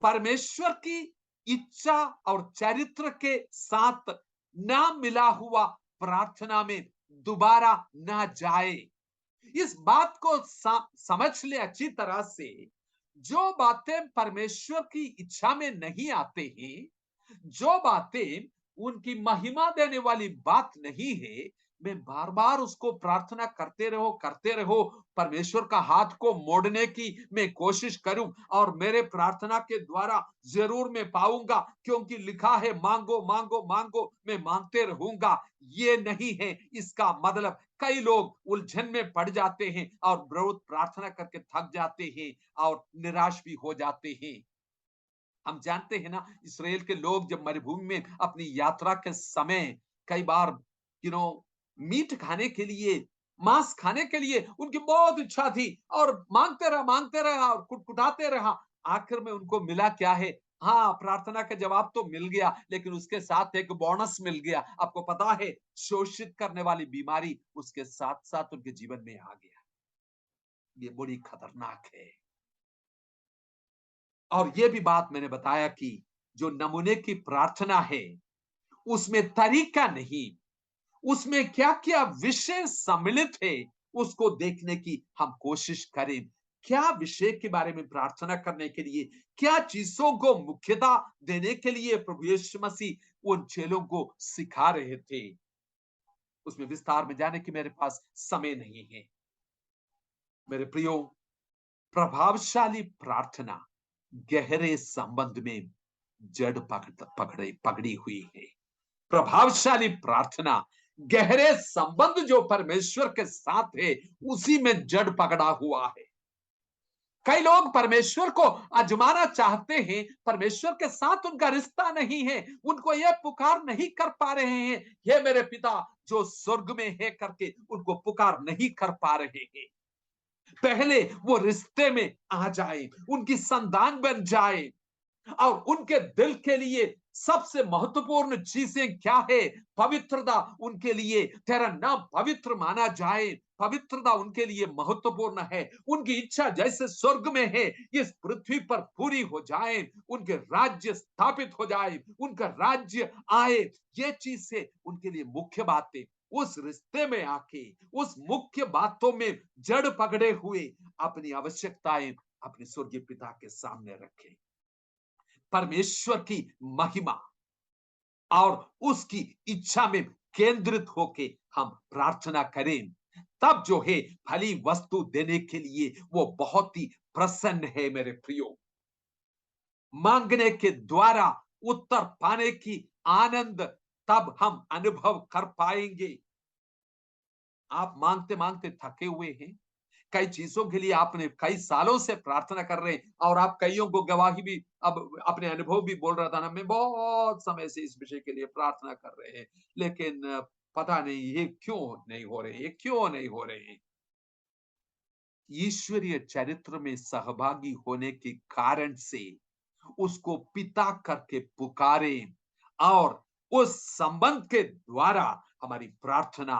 [SPEAKER 1] परमेश्वर की इच्छा और चरित्र के साथ ना मिला हुआ प्रार्थना में दोबारा ना जाए। इस बात को समझ ले अच्छी तरह से। जो बातें परमेश्वर की इच्छा में नहीं आते हैं, जो बातें उनकी महिमा देने वाली बात नहीं है। मैं बार बार उसको प्रार्थना करते रहो, परमेश्वर का हाथ को मोड़ने की मैं कोशिश करूं और मेरे प्रार्थना के द्वारा जरूर मैं पाऊंगा, क्योंकि लिखा है मांगो मांगो मांगो मैं मांगते रहूंगा। ये नहीं है इसका मतलब। कई लोग उलझन में पड़ जाते हैं और बहुत प्रार्थना करके थक जाते हैं और निराश भी हो जाते हैं। हम जानते हैं ना, इसराइल के लोग जब मरुभूमि में अपनी यात्रा के समय कई बार यू नो मीट खाने के लिए, मांस खाने के लिए उनकी बहुत इच्छा थी और मांगते रहा और कुटकुटाते रहा। आखिर में उनको मिला क्या है? हाँ, प्रार्थना का जवाब तो मिल गया, लेकिन उसके साथ एक बोनस मिल गया। आपको पता है, शोषित करने वाली बीमारी उसके साथ साथ उनके जीवन में आ गया। ये बड़ी खतरनाक है। और ये भी बात मैंने बताया कि जो नमूने की प्रार्थना है, उसमें तरीका नहीं, उसमें क्या-क्या विषय सम्मिलित है, उसको देखने की हम कोशिश करें। क्या विषय के बारे में प्रार्थना करने के लिए, क्या चीजों को मुख्यता देने के लिए प्रभु यीशु मसीह उन चेलों को सिखा रहे थे, उसमें विस्तार में जाने की मेरे पास समय नहीं है। मेरे प्रियो, प्रभावशाली प्रार्थना गहरे संबंध में जड़ पकड़ी हुई है। प्रभावशाली प्रार्थना गहरे संबंध जो परमेश्वर के साथ है, उसी में जड़ पकड़ा हुआ है। कई लोग परमेश्वर को आजमाना चाहते हैं, परमेश्वर के साथ उनका रिश्ता नहीं है, उनको यह पुकार नहीं कर पा रहे हैं, हे मेरे पिता जो स्वर्ग में है करके उनको पुकार नहीं कर पा रहे हैं। पहले वो रिश्ते में आ जाए, उनकी संतान बन जाए, और उनके दिल के लिए सबसे महत्वपूर्ण चीजें क्या है? पवित्रता उनके लिए, तेरा नाम पवित्र माना जाए, पवित्रता उनके लिए महत्वपूर्ण है। उनकी इच्छा जैसे स्वर्ग में है, इस पृथ्वी पर पूरी हो जाए, उनके राज्य स्थापित हो जाए, उनका राज्य आए। ये चीज से उनके लिए मुख्य बातें, उस रिश्ते में आके उस मुख्य बातों में जड़ पकड़े हुए अपनी आवश्यकताएं अपने स्वर्गीय पिता के सामने रखें। परमेश्वर की महिमा और उसकी इच्छा में केंद्रित होके हम प्रार्थना करें, तब जो है भली वस्तु देने के लिए वो बहुत ही प्रसन्न है। मेरे प्रियो, मांगने के द्वारा उत्तर पाने की आनंद तब हम अनुभव कर पाएंगे। आप मांगते मांगते थके हुए हैं, कई चीजों के लिए आपने कई सालों से प्रार्थना कर रहे हैं, और आप कईयों को गवाही भी, अब अपने अनुभव भी बोल रहा था ना, मैं बहुत समय से इस विषय के लिए प्रार्थना कर रहे हैं, लेकिन पता नहीं ये क्यों नहीं हो रहे, ये क्यों नहीं हो रहे हैं। ईश्वरीय चरित्र में सहभागी होने के कारण से उसको पिता करके पुकारे और उस संबंध के द्वारा हमारी प्रार्थना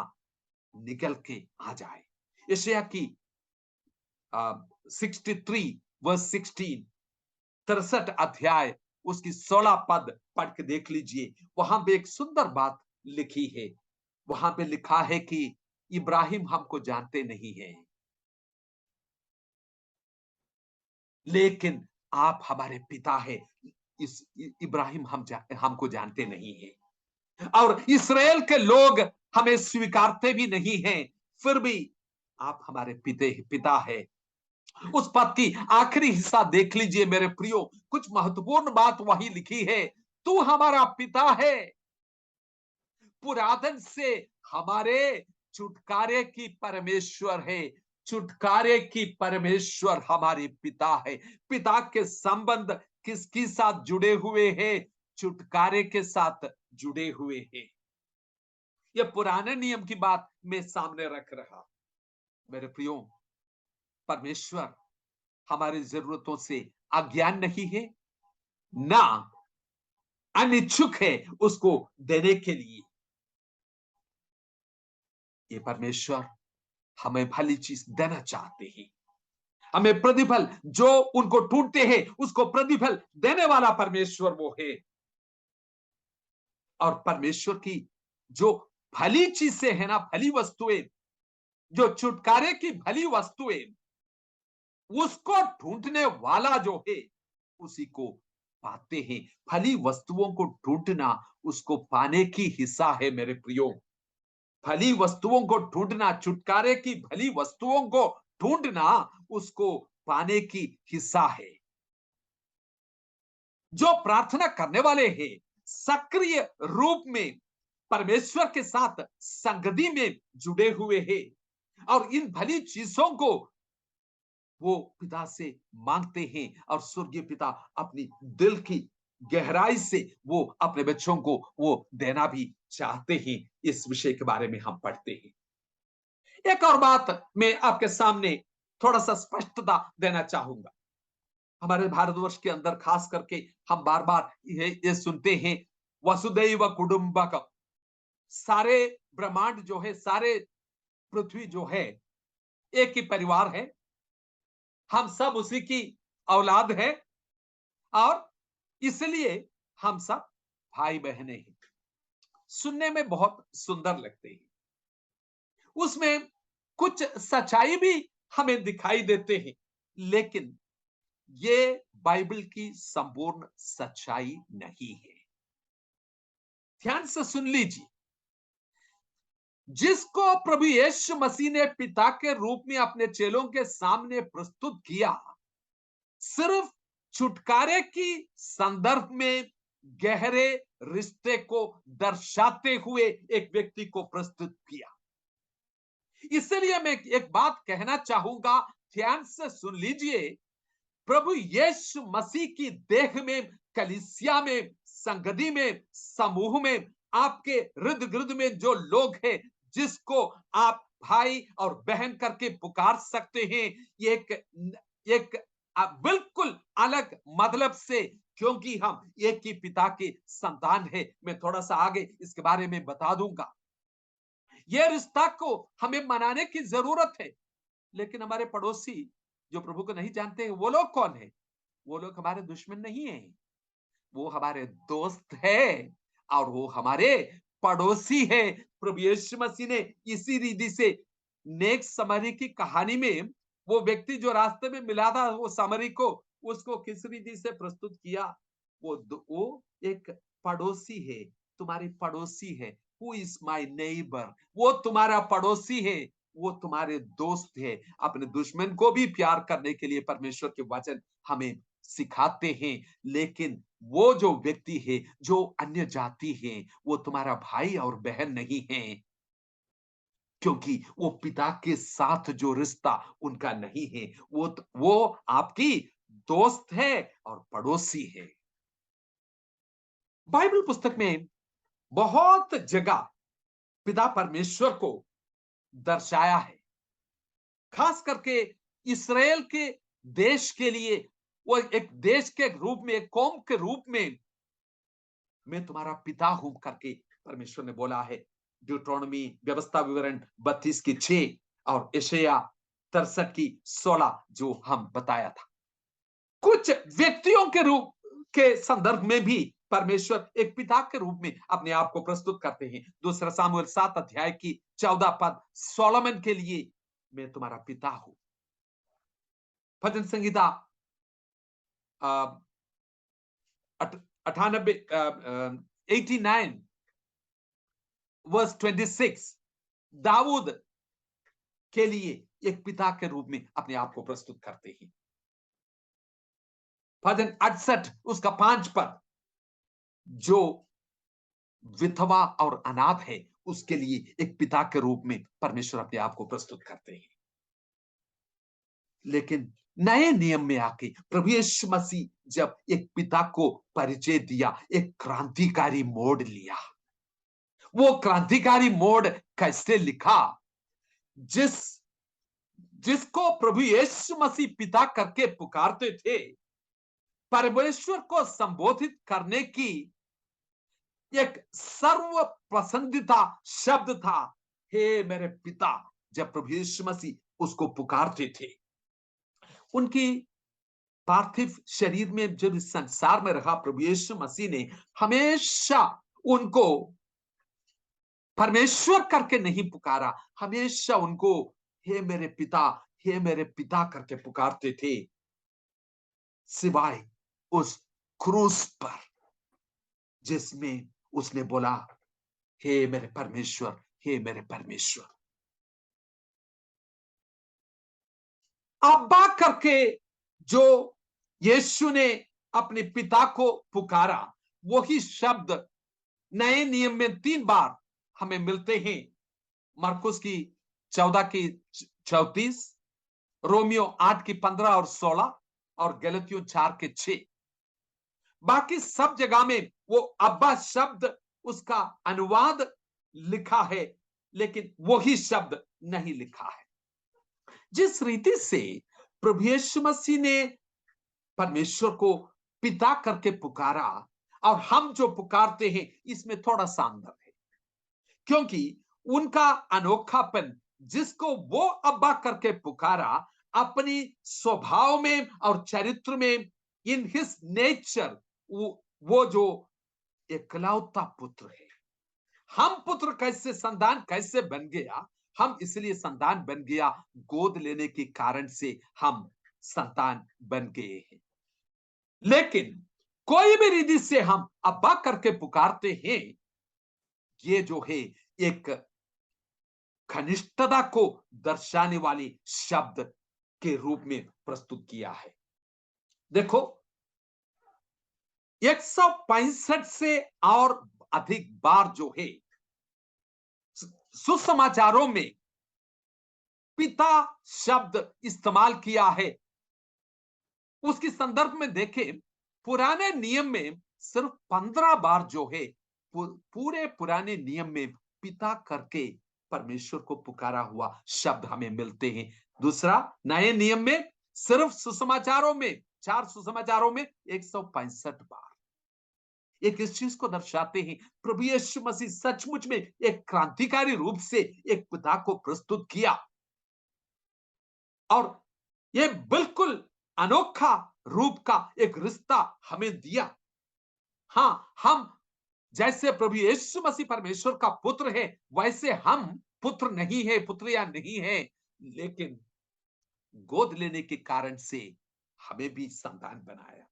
[SPEAKER 1] निकल के आ जाए। यशायाह की 63 वर्स 16, 63 अध्याय उसकी 16 पद पढ़ के देख लीजिए। वहां पे एक सुंदर बात लिखी है। वहां पे लिखा है कि इब्राहिम हमको जानते नहीं है, लेकिन आप हमारे पिता है। इस इब्राहिम हमको जानते नहीं है, और इसराइल के लोग हमें स्वीकारते भी नहीं हैं, फिर भी आप हमारे पिता है। उस पद की आखिरी हिस्सा देख लीजिए मेरे प्रियो, कुछ महत्वपूर्ण बात वही लिखी है। तू हमारा पिता है, पुरातन से हमारे छुटकारे की परमेश्वर है। छुटकारे की परमेश्वर हमारे पिता है। पिता के संबंध किसके साथ जुड़े हुए हैं? छुटकारे के साथ जुड़े हुए हैं। यह पुराने नियम की बात मैं सामने रख रहा। मेरे प्रियो, परमेश्वर हमारी जरूरतों से अज्ञान नहीं है, ना अनिच्छुक है उसको देने के लिए। ये परमेश्वर हमें भली चीज देना चाहते हैं। हमें प्रतिफल जो उनको ढूंढते हैं उसको प्रतिफल देने वाला परमेश्वर वो है। और परमेश्वर की जो भली चीजें है ना, भली वस्तुएं, जो छुटकारे की भली वस्तुएं, उसको ढूंढने वाला जो है उसी को पाते हैं। भली वस्तुओं को ढूंढना उसको पाने की हिस्सा है मेरे प्रियो। भली वस्तुओं को ढूंढना, छुटकारे की भली वस्तुओं को ढूंढना उसको पाने की हिस्सा है। जो प्रार्थना करने वाले हैं, सक्रिय रूप में परमेश्वर के साथ संगति में जुड़े हुए हैं और इन भली चीजों को वो पिता से मांगते हैं और स्वर्गीय पिता अपनी दिल की गहराई से वो अपने बच्चों को वो देना भी चाहते हैं। इस विषय के बारे में हम पढ़ते हैं। एक और बात मैं आपके सामने थोड़ा सा स्पष्टता देना चाहूंगा। हमारे भारतवर्ष के अंदर खास करके हम बार बार ये सुनते हैं, वसुदैव कुटुंबकम। सारे ब्रह्मांड जो है, सारे पृथ्वी जो है, एक ही परिवार है। हम सब उसी की औलाद है और इसलिए हम सब भाई बहने हैं। सुनने में बहुत सुंदर लगते हैं, उसमें कुछ सच्चाई भी हमें दिखाई देते हैं, लेकिन ये बाइबल की संपूर्ण सच्चाई नहीं है। ध्यान से सुन लीजिए। जिसको प्रभु यीशु मसीह ने पिता के रूप में अपने चेलों के सामने प्रस्तुत किया, सिर्फ छुटकारे की संदर्भ में गहरे रिश्ते को दर्शाते हुए एक व्यक्ति को प्रस्तुत किया। इसलिए मैं एक बात कहना चाहूंगा, ध्यान से सुन लीजिए। प्रभु यीशु मसीह की देह में, कलीसिया में, संगति में, समूह में, आपके इर्द गिर्द में जो लोग हैं, जिसको आप भाई और बहन करके पुकार सकते हैं, एक एक बिल्कुल अलग मतलब से, क्योंकि हम एक ही पिता के संतान हैं। मैं थोड़ा सा आगे इसके बारे में बता दूंगा। यह रिश्ता को हमें मनाने की जरूरत है, लेकिन हमारे पड़ोसी जो प्रभु को नहीं जानते हैं, वो लोग कौन है? वो लोग हमारे दुश्मन नहीं है, वो हमारे दोस्त है और वो हमारे पड़ोसी है। प्रभु यीशु मसीह ने इसी रीति से नेक समरी की कहानी में वो व्यक्ति जो रास्ते में मिला था, वो समरी को, उसको किस रीति से प्रस्तुत किया? वो एक पड़ोसी है, तुम्हारी पड़ोसी है। Who is my neighbour? वो तुम्हारा पड़ोसी है, वो तुम्हारे दोस्त है। अपने दुश्मन को भी प्यार करने के लिए परमेश्वर के वचन हमें सिखाते हैं, लेकिन वो जो व्यक्ति है, जो अन्य जाति है, वो तुम्हारा भाई और बहन नहीं है, क्योंकि वो पिता के साथ जो रिश्ता उनका नहीं है। वो आपकी दोस्त है और पड़ोसी है। बाइबल पुस्तक में बहुत जगह पिता परमेश्वर को दर्शाया है, खास करके इसराइल के देश के लिए। वो एक देश के रूप में, एक कौम के रूप में, मैं तुम्हारा पिता हूं करके परमेश्वर ने बोला है। ड्यूट्रोनॉमी, व्यवस्था विवरण 32 की 6 और यशायाह 63 की 16 जो हम बताया था। कुछ व्यक्तियों के रूप के संदर्भ में भी परमेश्वर एक पिता के रूप में अपने आप को प्रस्तुत करते हैं। दूसरा सामुएल 7 अध्याय की 14 पद, सोलोमन के लिए मैं तुम्हारा पिता हूं। भजन संगीता 98 89 वर्स 26 दाऊद के लिए एक पिता के रूप में अपने आप को प्रस्तुत करते हैं। भजन 68 उसका 5 पद, जो विधवा और अनाथ है, उसके लिए एक पिता के रूप में परमेश्वर अपने आप को प्रस्तुत करते हैं। लेकिन नए नियम में आके प्रभु यीशु मसीह जब एक पिता को परिचय दिया, एक क्रांतिकारी मोड़ लिया। वो क्रांतिकारी मोड़ कैसे लिखा? जिसको प्रभु यीशु मसीह पिता करके पुकारते थे, परमेश्वर को संबोधित करने की एक सर्व पसंदीदा शब्द था, हे मेरे पिता। जब प्रभु यीशु मसीह उसको पुकारते थे, उनकी पार्थिव शरीर में जब इस संसार में रहा, प्रभु यीशु मसीह ने हमेशा उनको परमेश्वर करके नहीं पुकारा, हमेशा उनको हे मेरे पिता, हे मेरे पिता करके पुकारते थे, सिवाय उस क्रूस पर जिसमें उसने बोला, हे मेरे परमेश्वर, हे मेरे परमेश्वर। अब्बा करके जो यीशु ने अपने पिता को पुकारा, वही शब्द नए नियम में 3 बार हमें मिलते हैं। मरकुस की 14 की 34, रोमियो 8 की 15 और 16 और गलतियों 4 के 6। बाकी सब जगह में वो अब्बा शब्द, उसका अनुवाद लिखा है, लेकिन वही शब्द नहीं लिखा है। जिस रीति से प्रभु यीशु मसीह ने परमेश्वर को पिता करके पुकारा और हम जो पुकारते हैं, इसमें थोड़ा सा अंतर है, क्योंकि उनका अनोखापन, जिसको वो अब्बा करके पुकारा, अपनी स्वभाव में और चरित्र में, इन हिज नेचर, वो जो एकलौता पुत्र है। हम पुत्र कैसे, संतान कैसे बन गया? हम इसलिए संतान बन गया, गोद लेने के कारण से हम संतान बन गए हैं। लेकिन कोई भी रीति से हम अब्बा करके पुकारते हैं, ये जो है एक घनिष्ठता को दर्शाने वाली शब्द के रूप में प्रस्तुत किया है। देखो, 165 से और अधिक बार जो है सुसमाचारों में पिता शब्द इस्तेमाल किया है। उसके संदर्भ में देखें, पुराने नियम में सिर्फ 15 बार जो है पूरे पुराने नियम में पिता करके परमेश्वर को पुकारा हुआ शब्द हमें मिलते हैं। दूसरा, नए नियम में सिर्फ सुसमाचारों में, 4 सुसमाचारों में 165 बार। एक इस चीज को दर्शाते हैं, प्रभु यीशु मसीह सचमुच में एक क्रांतिकारी रूप से एक पिता को प्रस्तुत किया, और यह बिल्कुल अनोखा रूप का एक रिश्ता हमें दिया। हां, हम जैसे प्रभु यीशु मसीह परमेश्वर का पुत्र है, वैसे हम पुत्र नहीं है, पुत्रियां नहीं है, लेकिन गोद लेने के कारण से हमें भी संतान बनाया।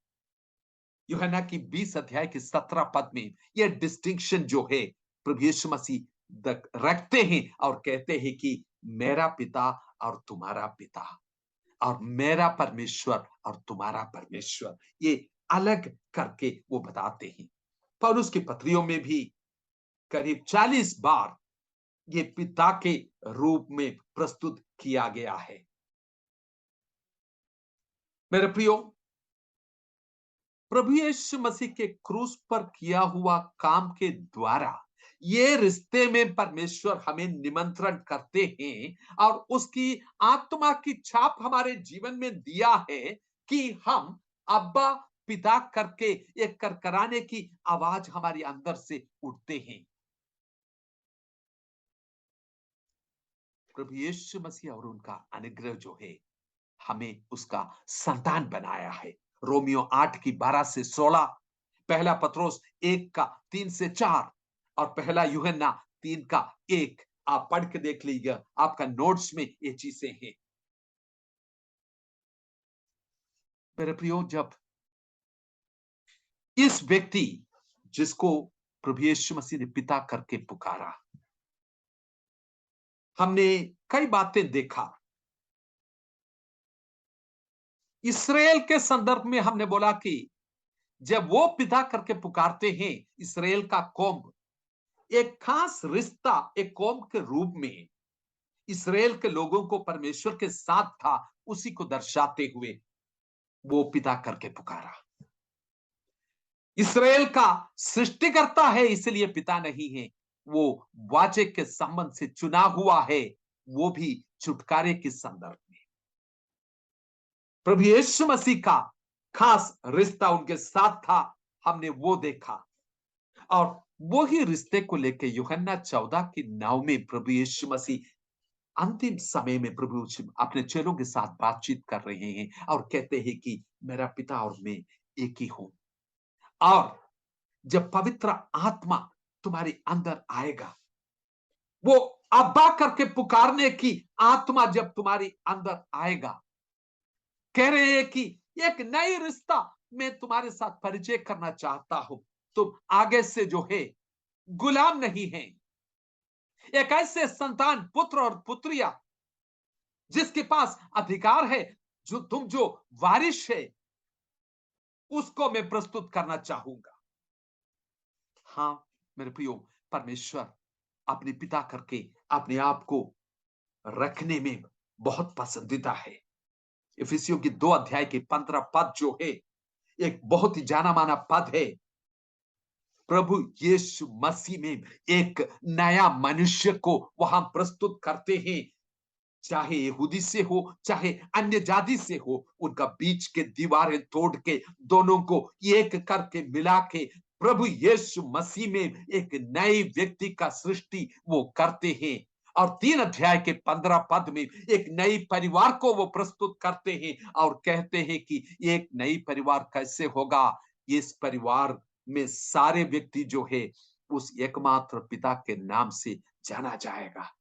[SPEAKER 1] यूहन्ना की 20 अध्याय के 17 पद में यह डिस्टिंक्शन जो है प्रभु यीशु मसीह रखते हैं और कहते हैं कि मेरा पिता और तुम्हारा पिता, और मेरा परमेश्वर और तुम्हारा परमेश्वर, ये अलग करके वो बताते हैं। पौलुस की पत्रियों में भी करीब 40 बार ये पिता के रूप में प्रस्तुत किया गया है। मेरे प्रियो, प्रभु यीशु मसीह के क्रूस पर किया हुआ काम के द्वारा ये रिश्ते में परमेश्वर हमें निमंत्रण करते हैं, और उसकी आत्मा की छाप हमारे जीवन में दिया है कि हम अब्बा पिता करके एक करकराने की आवाज हमारे अंदर से उठते हैं। प्रभु यीशु मसीह और उनका अनुग्रह जो है हमें उसका संतान बनाया है। रोमियो 8 की 12 से 16, पहला पत्रोस 1 का 3 से 4 और पहला यूहन्ना 3 का 1, आप पढ़ के देख लीजिएगा, आपका नोट्स में ये चीजें हैं। मेरे प्रियो, जब इस व्यक्ति जिसको प्रभु यीशु मसीह ने पिता करके पुकारा, हमने कई बातें देखा। इस्राएल के संदर्भ में हमने बोला कि जब वो पिता करके पुकारते हैं, इस्राएल का कौम एक खास रिश्ता, एक कौम के रूप में इस्राएल के लोगों को परमेश्वर के साथ था, उसी को दर्शाते हुए वो पिता करके पुकारा। इस्राएल का सृष्टिकर्ता है, इसलिए पिता नहीं है, वो वाचे के संबंध से चुना हुआ है, वो भी छुटकारे के संदर्भ में। प्रभु यीशु मसीह का खास रिश्ता उनके साथ था, हमने वो देखा। और वो ही रिश्ते को लेकर यूहन्ना 14 की 9 में प्रभु यीशु मसीह अंतिम समय में प्रभु अपने चेलों के साथ बातचीत कर रहे हैं और कहते हैं कि मेरा पिता और मैं एक ही हूं, और जब पवित्र आत्मा तुम्हारे अंदर आएगा, वो अब्बा करके पुकारने की आत्मा जब तुम्हारे अंदर आएगा, कह रहे हैं कि एक नई रिश्ता मैं तुम्हारे साथ परिचय करना चाहता हूं। तुम आगे से जो है गुलाम नहीं हैं। एक ऐसे संतान, पुत्र और पुत्रियां जिसके पास अधिकार है, जो वारिश है, उसको मैं प्रस्तुत करना चाहूंगा। हाँ मेरे प्रियो, परमेश्वर अपने पिता करके अपने आप को रखने में बहुत पसंदीदा है। इफिसियों की 2 अध्याय के 15 पद जो है, एक बहुत ही जाना माना पद है। प्रभु यीशु मसीह में एक नया मनुष्य को वहां प्रस्तुत करते हैं। चाहे यहूदी से हो, चाहे अन्य जाति से हो, उनका बीच के दीवारें तोड़ के दोनों को एक करके मिला के प्रभु यीशु मसीह में एक नए व्यक्ति का सृष्टि वो करते हैं। और 3 अध्याय के 15 पद में एक नई परिवार को वो प्रस्तुत करते हैं और कहते हैं कि एक नई परिवार कैसे होगा। इस परिवार में सारे व्यक्ति जो है उस एकमात्र पिता के नाम से जाना जाएगा।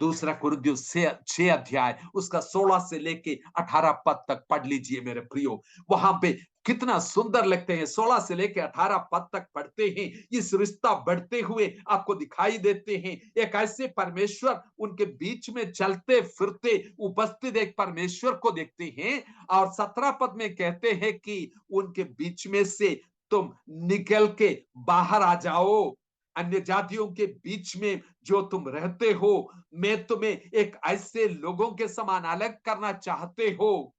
[SPEAKER 1] दूसरा कुरिन्थियों से 6 अध्याय उसका 16 से लेके 18 पद तक पढ़ लीजिए मेरे प्रियो। वहां पे कितना सुंदर लगते हैं। 16 से लेके 18 पद तक पढ़ते हैं, इस रिश्ता बढ़ते हुए आपको दिखाई देते हैं। एक ऐसे परमेश्वर उनके बीच में चलते फिरते उपस्थित एक परमेश्वर को देखते हैं। और 17 पद में कहते हैं कि उनके बीच में से तुम निकल के बाहर आ जाओ। अन्य जातियों के बीच में जो तुम रहते हो, मैं तुम्हें एक ऐसे लोगों के समान अलग करना चाहते हो।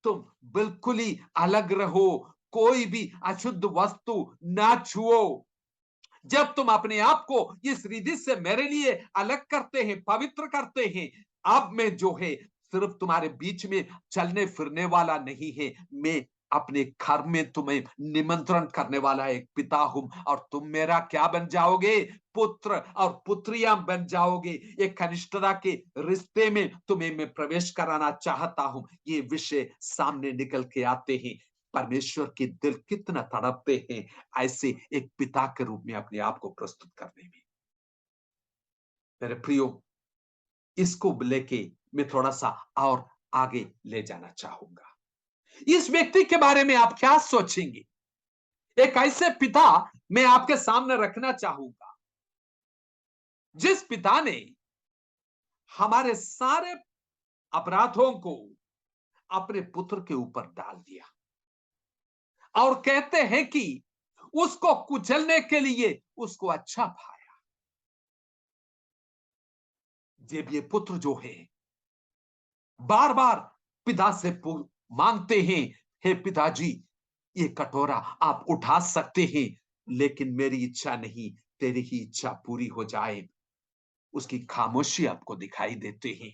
[SPEAKER 1] तुम बिल्कुल ही अलग रहो, कोई भी अशुद्ध वस्तु ना छुओ। जब तुम अपने आप को इस रिधि से मेरे लिए अलग करते हैं, पवित्र करते हैं, अब मैं जो है सिर्फ तुम्हारे बीच में चलने फिरने वाला नहीं है, मैं अपने घर में तुम्हें निमंत्रण करने वाला एक पिता हूं। और तुम मेरा क्या बन जाओगे? पुत्र और पुत्रियां बन जाओगे। एक कनिष्ठता के रिश्ते में तुम्हें मैं प्रवेश कराना चाहता हूं। ये विषय सामने निकल के आते हैं। परमेश्वर के दिल कितना तड़पते हैं ऐसे एक पिता के रूप में अपने आप को प्रस्तुत करने में। मेरे प्रियो, इसको लेके मैं थोड़ा सा और आगे ले जाना चाहूंगा। इस व्यक्ति के बारे में आप क्या सोचेंगे? एक ऐसे पिता मैं आपके सामने रखना चाहूंगा जिस पिता ने हमारे सारे अपराधों को अपने पुत्र के ऊपर डाल दिया और कहते हैं कि उसको कुचलने के लिए उसको अच्छा पाया। जब ये पुत्र जो है बार बार पिता से मांगते हैं, हे पिताजी ये कटोरा आप उठा सकते हैं, लेकिन मेरी इच्छा नहीं तेरी ही इच्छा पूरी हो जाए। उसकी खामोशी आपको दिखाई देते हैं।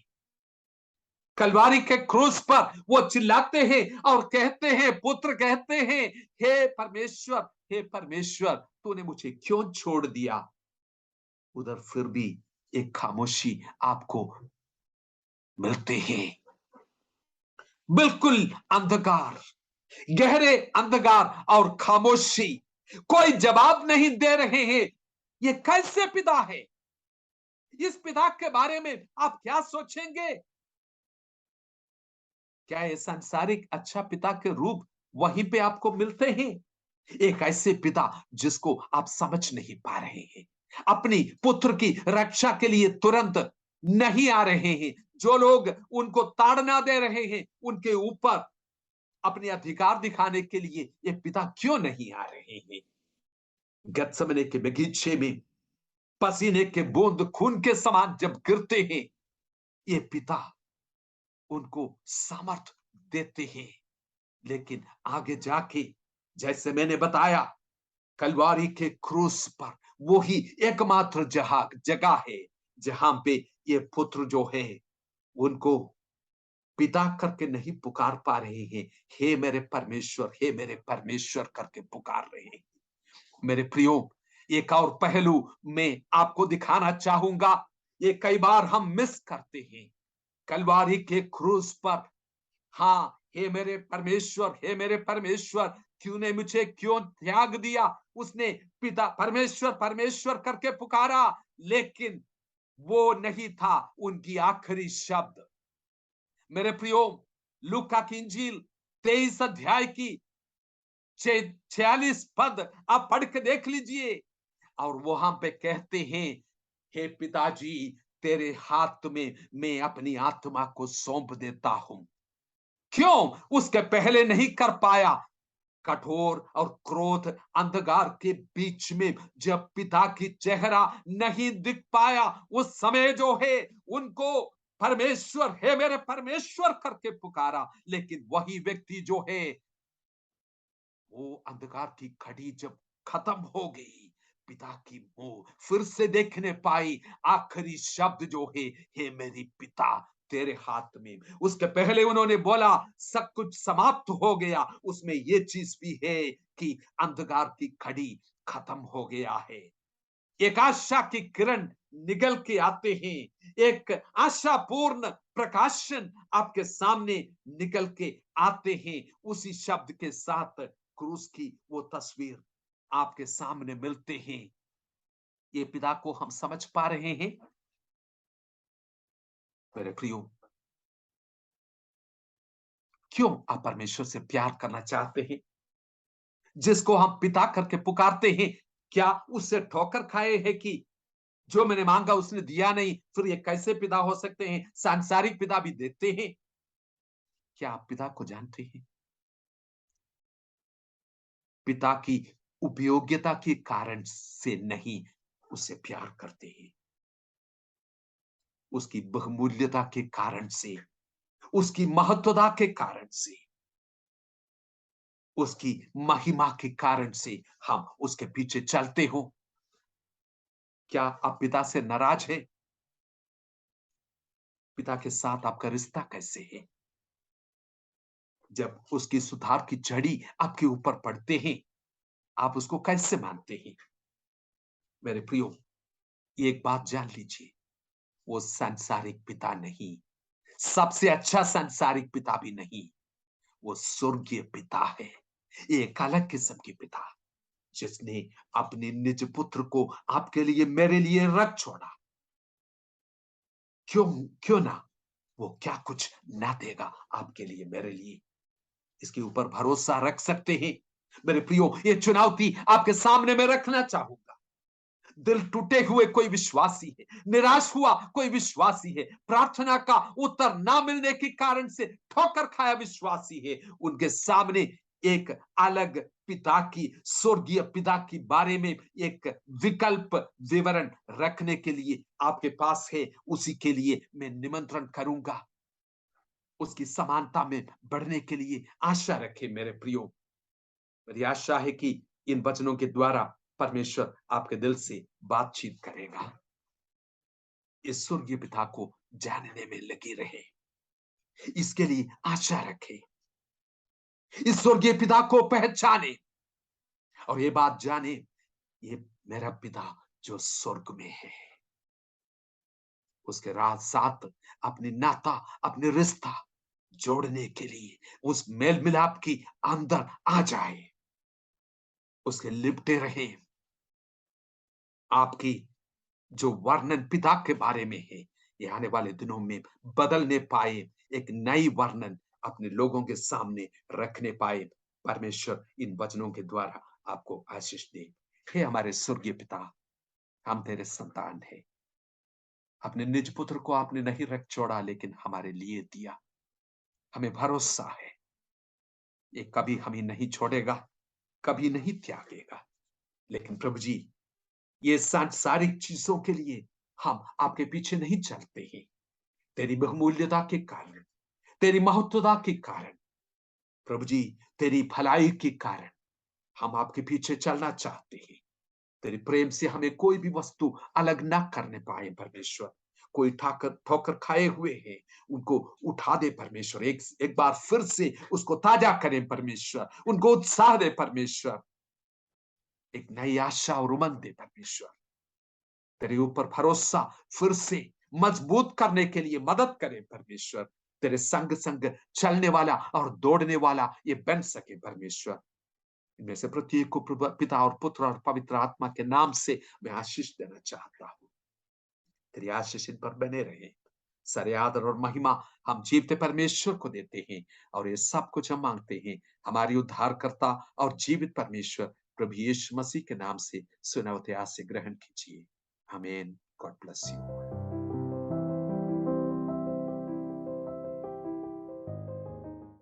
[SPEAKER 1] कलवारी के क्रूस पर वो चिल्लाते हैं और कहते हैं, पुत्र कहते हैं, हे परमेश्वर तूने मुझे क्यों छोड़ दिया? उधर फिर भी एक खामोशी आपको मिलते हैं। बिल्कुल अंधकार, गहरे अंधकार और खामोशी, कोई जवाब नहीं दे रहे हैं। ये कैसे पिता है? इस पिता के बारे में आप क्या सोचेंगे? क्या ये सांसारिक अच्छा पिता के रूप वहीं पे आपको मिलते हैं? एक ऐसे पिता जिसको आप समझ नहीं पा रहे हैं, अपनी पुत्र की रक्षा के लिए तुरंत नहीं आ रहे हैं। जो लोग उनको ताड़ना दे रहे हैं, उनके ऊपर अपने अधिकार दिखाने के लिए ये पिता क्यों नहीं आ रहे हैं? गत्समने के बगीचे में पसीने के बूंद खून के समान जब गिरते हैं, ये पिता उनको सामर्थ देते हैं। लेकिन आगे जाके जैसे मैंने बताया, कलवारी के क्रूस पर वही एकमात्र जगह है जहां पे ये पुत्र जो है उनको पिता करके नहीं पुकार पा रहे हैं, हे मेरे परमेश्वर, हे मेरे परमेश्वर करके पुकार रहे हैं। मेरे प्रियो, एक और पहलू मैं आपको दिखाना चाहूंगा। ये कई बार हम मिस करते हैं। कलवारी के क्रूस पर, हाँ, हे मेरे परमेश्वर, हे मेरे परमेश्वर तूने मुझे क्यों त्याग दिया? उसने पिता परमेश्वर परमेश्वर करके पुकारा, लेकिन वो नहीं था उनकी आखिरी शब्द। मेरे प्रियो, लूका की इंजील 23 अध्याय की 46 पद आप पढ़ के देख लीजिए। और वहां पे कहते हैं, हे पिताजी, तेरे हाथ में मैं अपनी आत्मा को सौंप देता हूं। क्यों उसके पहले नहीं कर पाया? कठोर और क्रोध अंधकार के बीच में जब पिता की चेहरा नहीं दिख पाया, उस समय जो है उनको परमेश्वर, हे मेरे परमेश्वर करके पुकारा। लेकिन वही व्यक्ति जो है, वो अंधकार की घड़ी जब खत्म हो गई, पिता की मुंह फिर से देखने पाई। आखिरी शब्द जो है, हे मेरी पिता, तेरे हाथ में। उसके पहले उन्होंने बोला सब कुछ समाप्त हो गया, उसमें ये चीज भी है कि अंधकार की घड़ी खत्म हो गया है। एक आशा की किरण निकल के आते हैं, एक आशापूर्ण प्रकाशन आपके सामने निकल के आते हैं। उसी शब्द के साथ क्रूस की वो तस्वीर आपके सामने मिलते हैं। ये पिता को हम समझ पा रहे हैं मेरे प्रियो? क्यों आप परमेश्वर से प्यार करना चाहते हैं? जिसको हम पिता करके पुकारते हैं, क्या उससे ठोकर खाए हैं कि जो मैंने मांगा उसने दिया नहीं, फिर ये कैसे पिता हो सकते हैं? सांसारिक पिता भी देते हैं। क्या आप पिता को जानते हैं? पिता की उपयोगिता के कारण से नहीं उसे प्यार करते हैं, उसकी बहुमूल्यता के कारण से, उसकी महत्वता के कारण से, उसकी महिमा के कारण से हम उसके पीछे चलते हो। क्या आप पिता से नाराज हैं? पिता के साथ आपका रिश्ता कैसे है? जब उसकी सुधार की झड़ी आपके ऊपर पड़ते हैं, आप उसको कैसे मानते हैं? मेरे प्रियो, एक बात जान लीजिए, वो सांसारिक पिता नहीं, सबसे अच्छा सांसारिक पिता भी नहीं, वो स्वर्गीय पिता है। एक अलग किस्म के पिता, जिसने अपने निज पुत्र को आपके लिए, मेरे लिए रख छोड़ा। क्यों क्यों ना वो क्या कुछ ना देगा आपके लिए, मेरे लिए? इसके ऊपर भरोसा रख सकते हैं मेरे प्रियो? ये चुनौती आपके सामने मैं रखना चाहूंगा। दिल टूटे हुए कोई विश्वासी है, निराश हुआ कोई विश्वासी है, प्रार्थना का उत्तर ना मिलने के कारण से ठोकर खाया विश्वासी है, उनके सामने एक अलग पिता की, स्वर्गीय पिता के बारे में एक विकल्प विवरण रखने के लिए आपके पास है। उसी के लिए मैं निमंत्रण करूंगा। उसकी समानता में बढ़ने के लिए आशा रखें मेरे प्रियो। मेरी आशा है कि इन वचनों के द्वारा परमेश्वर आपके दिल से बातचीत करेगा। इस स्वर्गीय पिता को जानने में लगी रहे, इसके लिए आशा रखें। इस स्वर्गीय पिता को पहचाने और ये बात जाने, ये मेरा पिता जो स्वर्ग में है, उसके रात साथ अपने नाता, अपने रिश्ता जोड़ने के लिए उस मेल मिलाप की अंदर आ जाए, उसके लिपटे रहे। आपकी जो वर्णन पिता के बारे में है, ये आने वाले दिनों में बदलने पाए, एक नई वर्णन अपने लोगों के सामने रखने पाए। परमेश्वर इन वचनों के द्वारा आपको आशीष दे। हे हमारे स्वर्गीय पिता, हम तेरे संतान हैं। अपने निज पुत्र को आपने नहीं रख छोड़ा, लेकिन हमारे लिए दिया। हमें भरोसा है ये कभी हमें नहीं छोड़ेगा, कभी नहीं त्यागेगा। लेकिन प्रभु जी, ये सांसारिक चीजों के लिए हम आपके पीछे नहीं चलते हैं। तेरी बहुमूल्यता के कारण, तेरी महत्वता के कारण, प्रभु जी, तेरी भलाई के कारण हम आपके पीछे चलना चाहते हैं। तेरे प्रेम से हमें कोई भी वस्तु अलग ना करने पाए परमेश्वर। कोई ठाकर ठोकर खाए हुए हैं, उनको उठा दे परमेश्वर। एक एक बार फिर से उसको ताजा करें परमेश्वर, उनको उत्साह दे परमेश्वर, एक नई आशा और उमंग दे परमेश्वर। तेरे ऊपर भरोसा फिर से मजबूत करने के लिए मदद करे परमेश्वर। तेरे संग संग चलने वाला और दौड़ने वाला ये बन सके परमेश्वर। इनमें से प्रत्येक को पिता और पुत्र और पवित्र आत्मा के नाम से मैं आशीष देना चाहता हूँ। तेरी आशीष इन पर बने रहे। सारे आदर और महिमा हम जीवते परमेश्वर को देते हैं और ये सब कुछ हम मांगते हैं हमारी उद्धारकर्ता और जीवित परमेश्वर प्रभु यीशु मसीह के नाम से सुनौते आशीष ग्रहण कीजिए। आमीन। God bless you.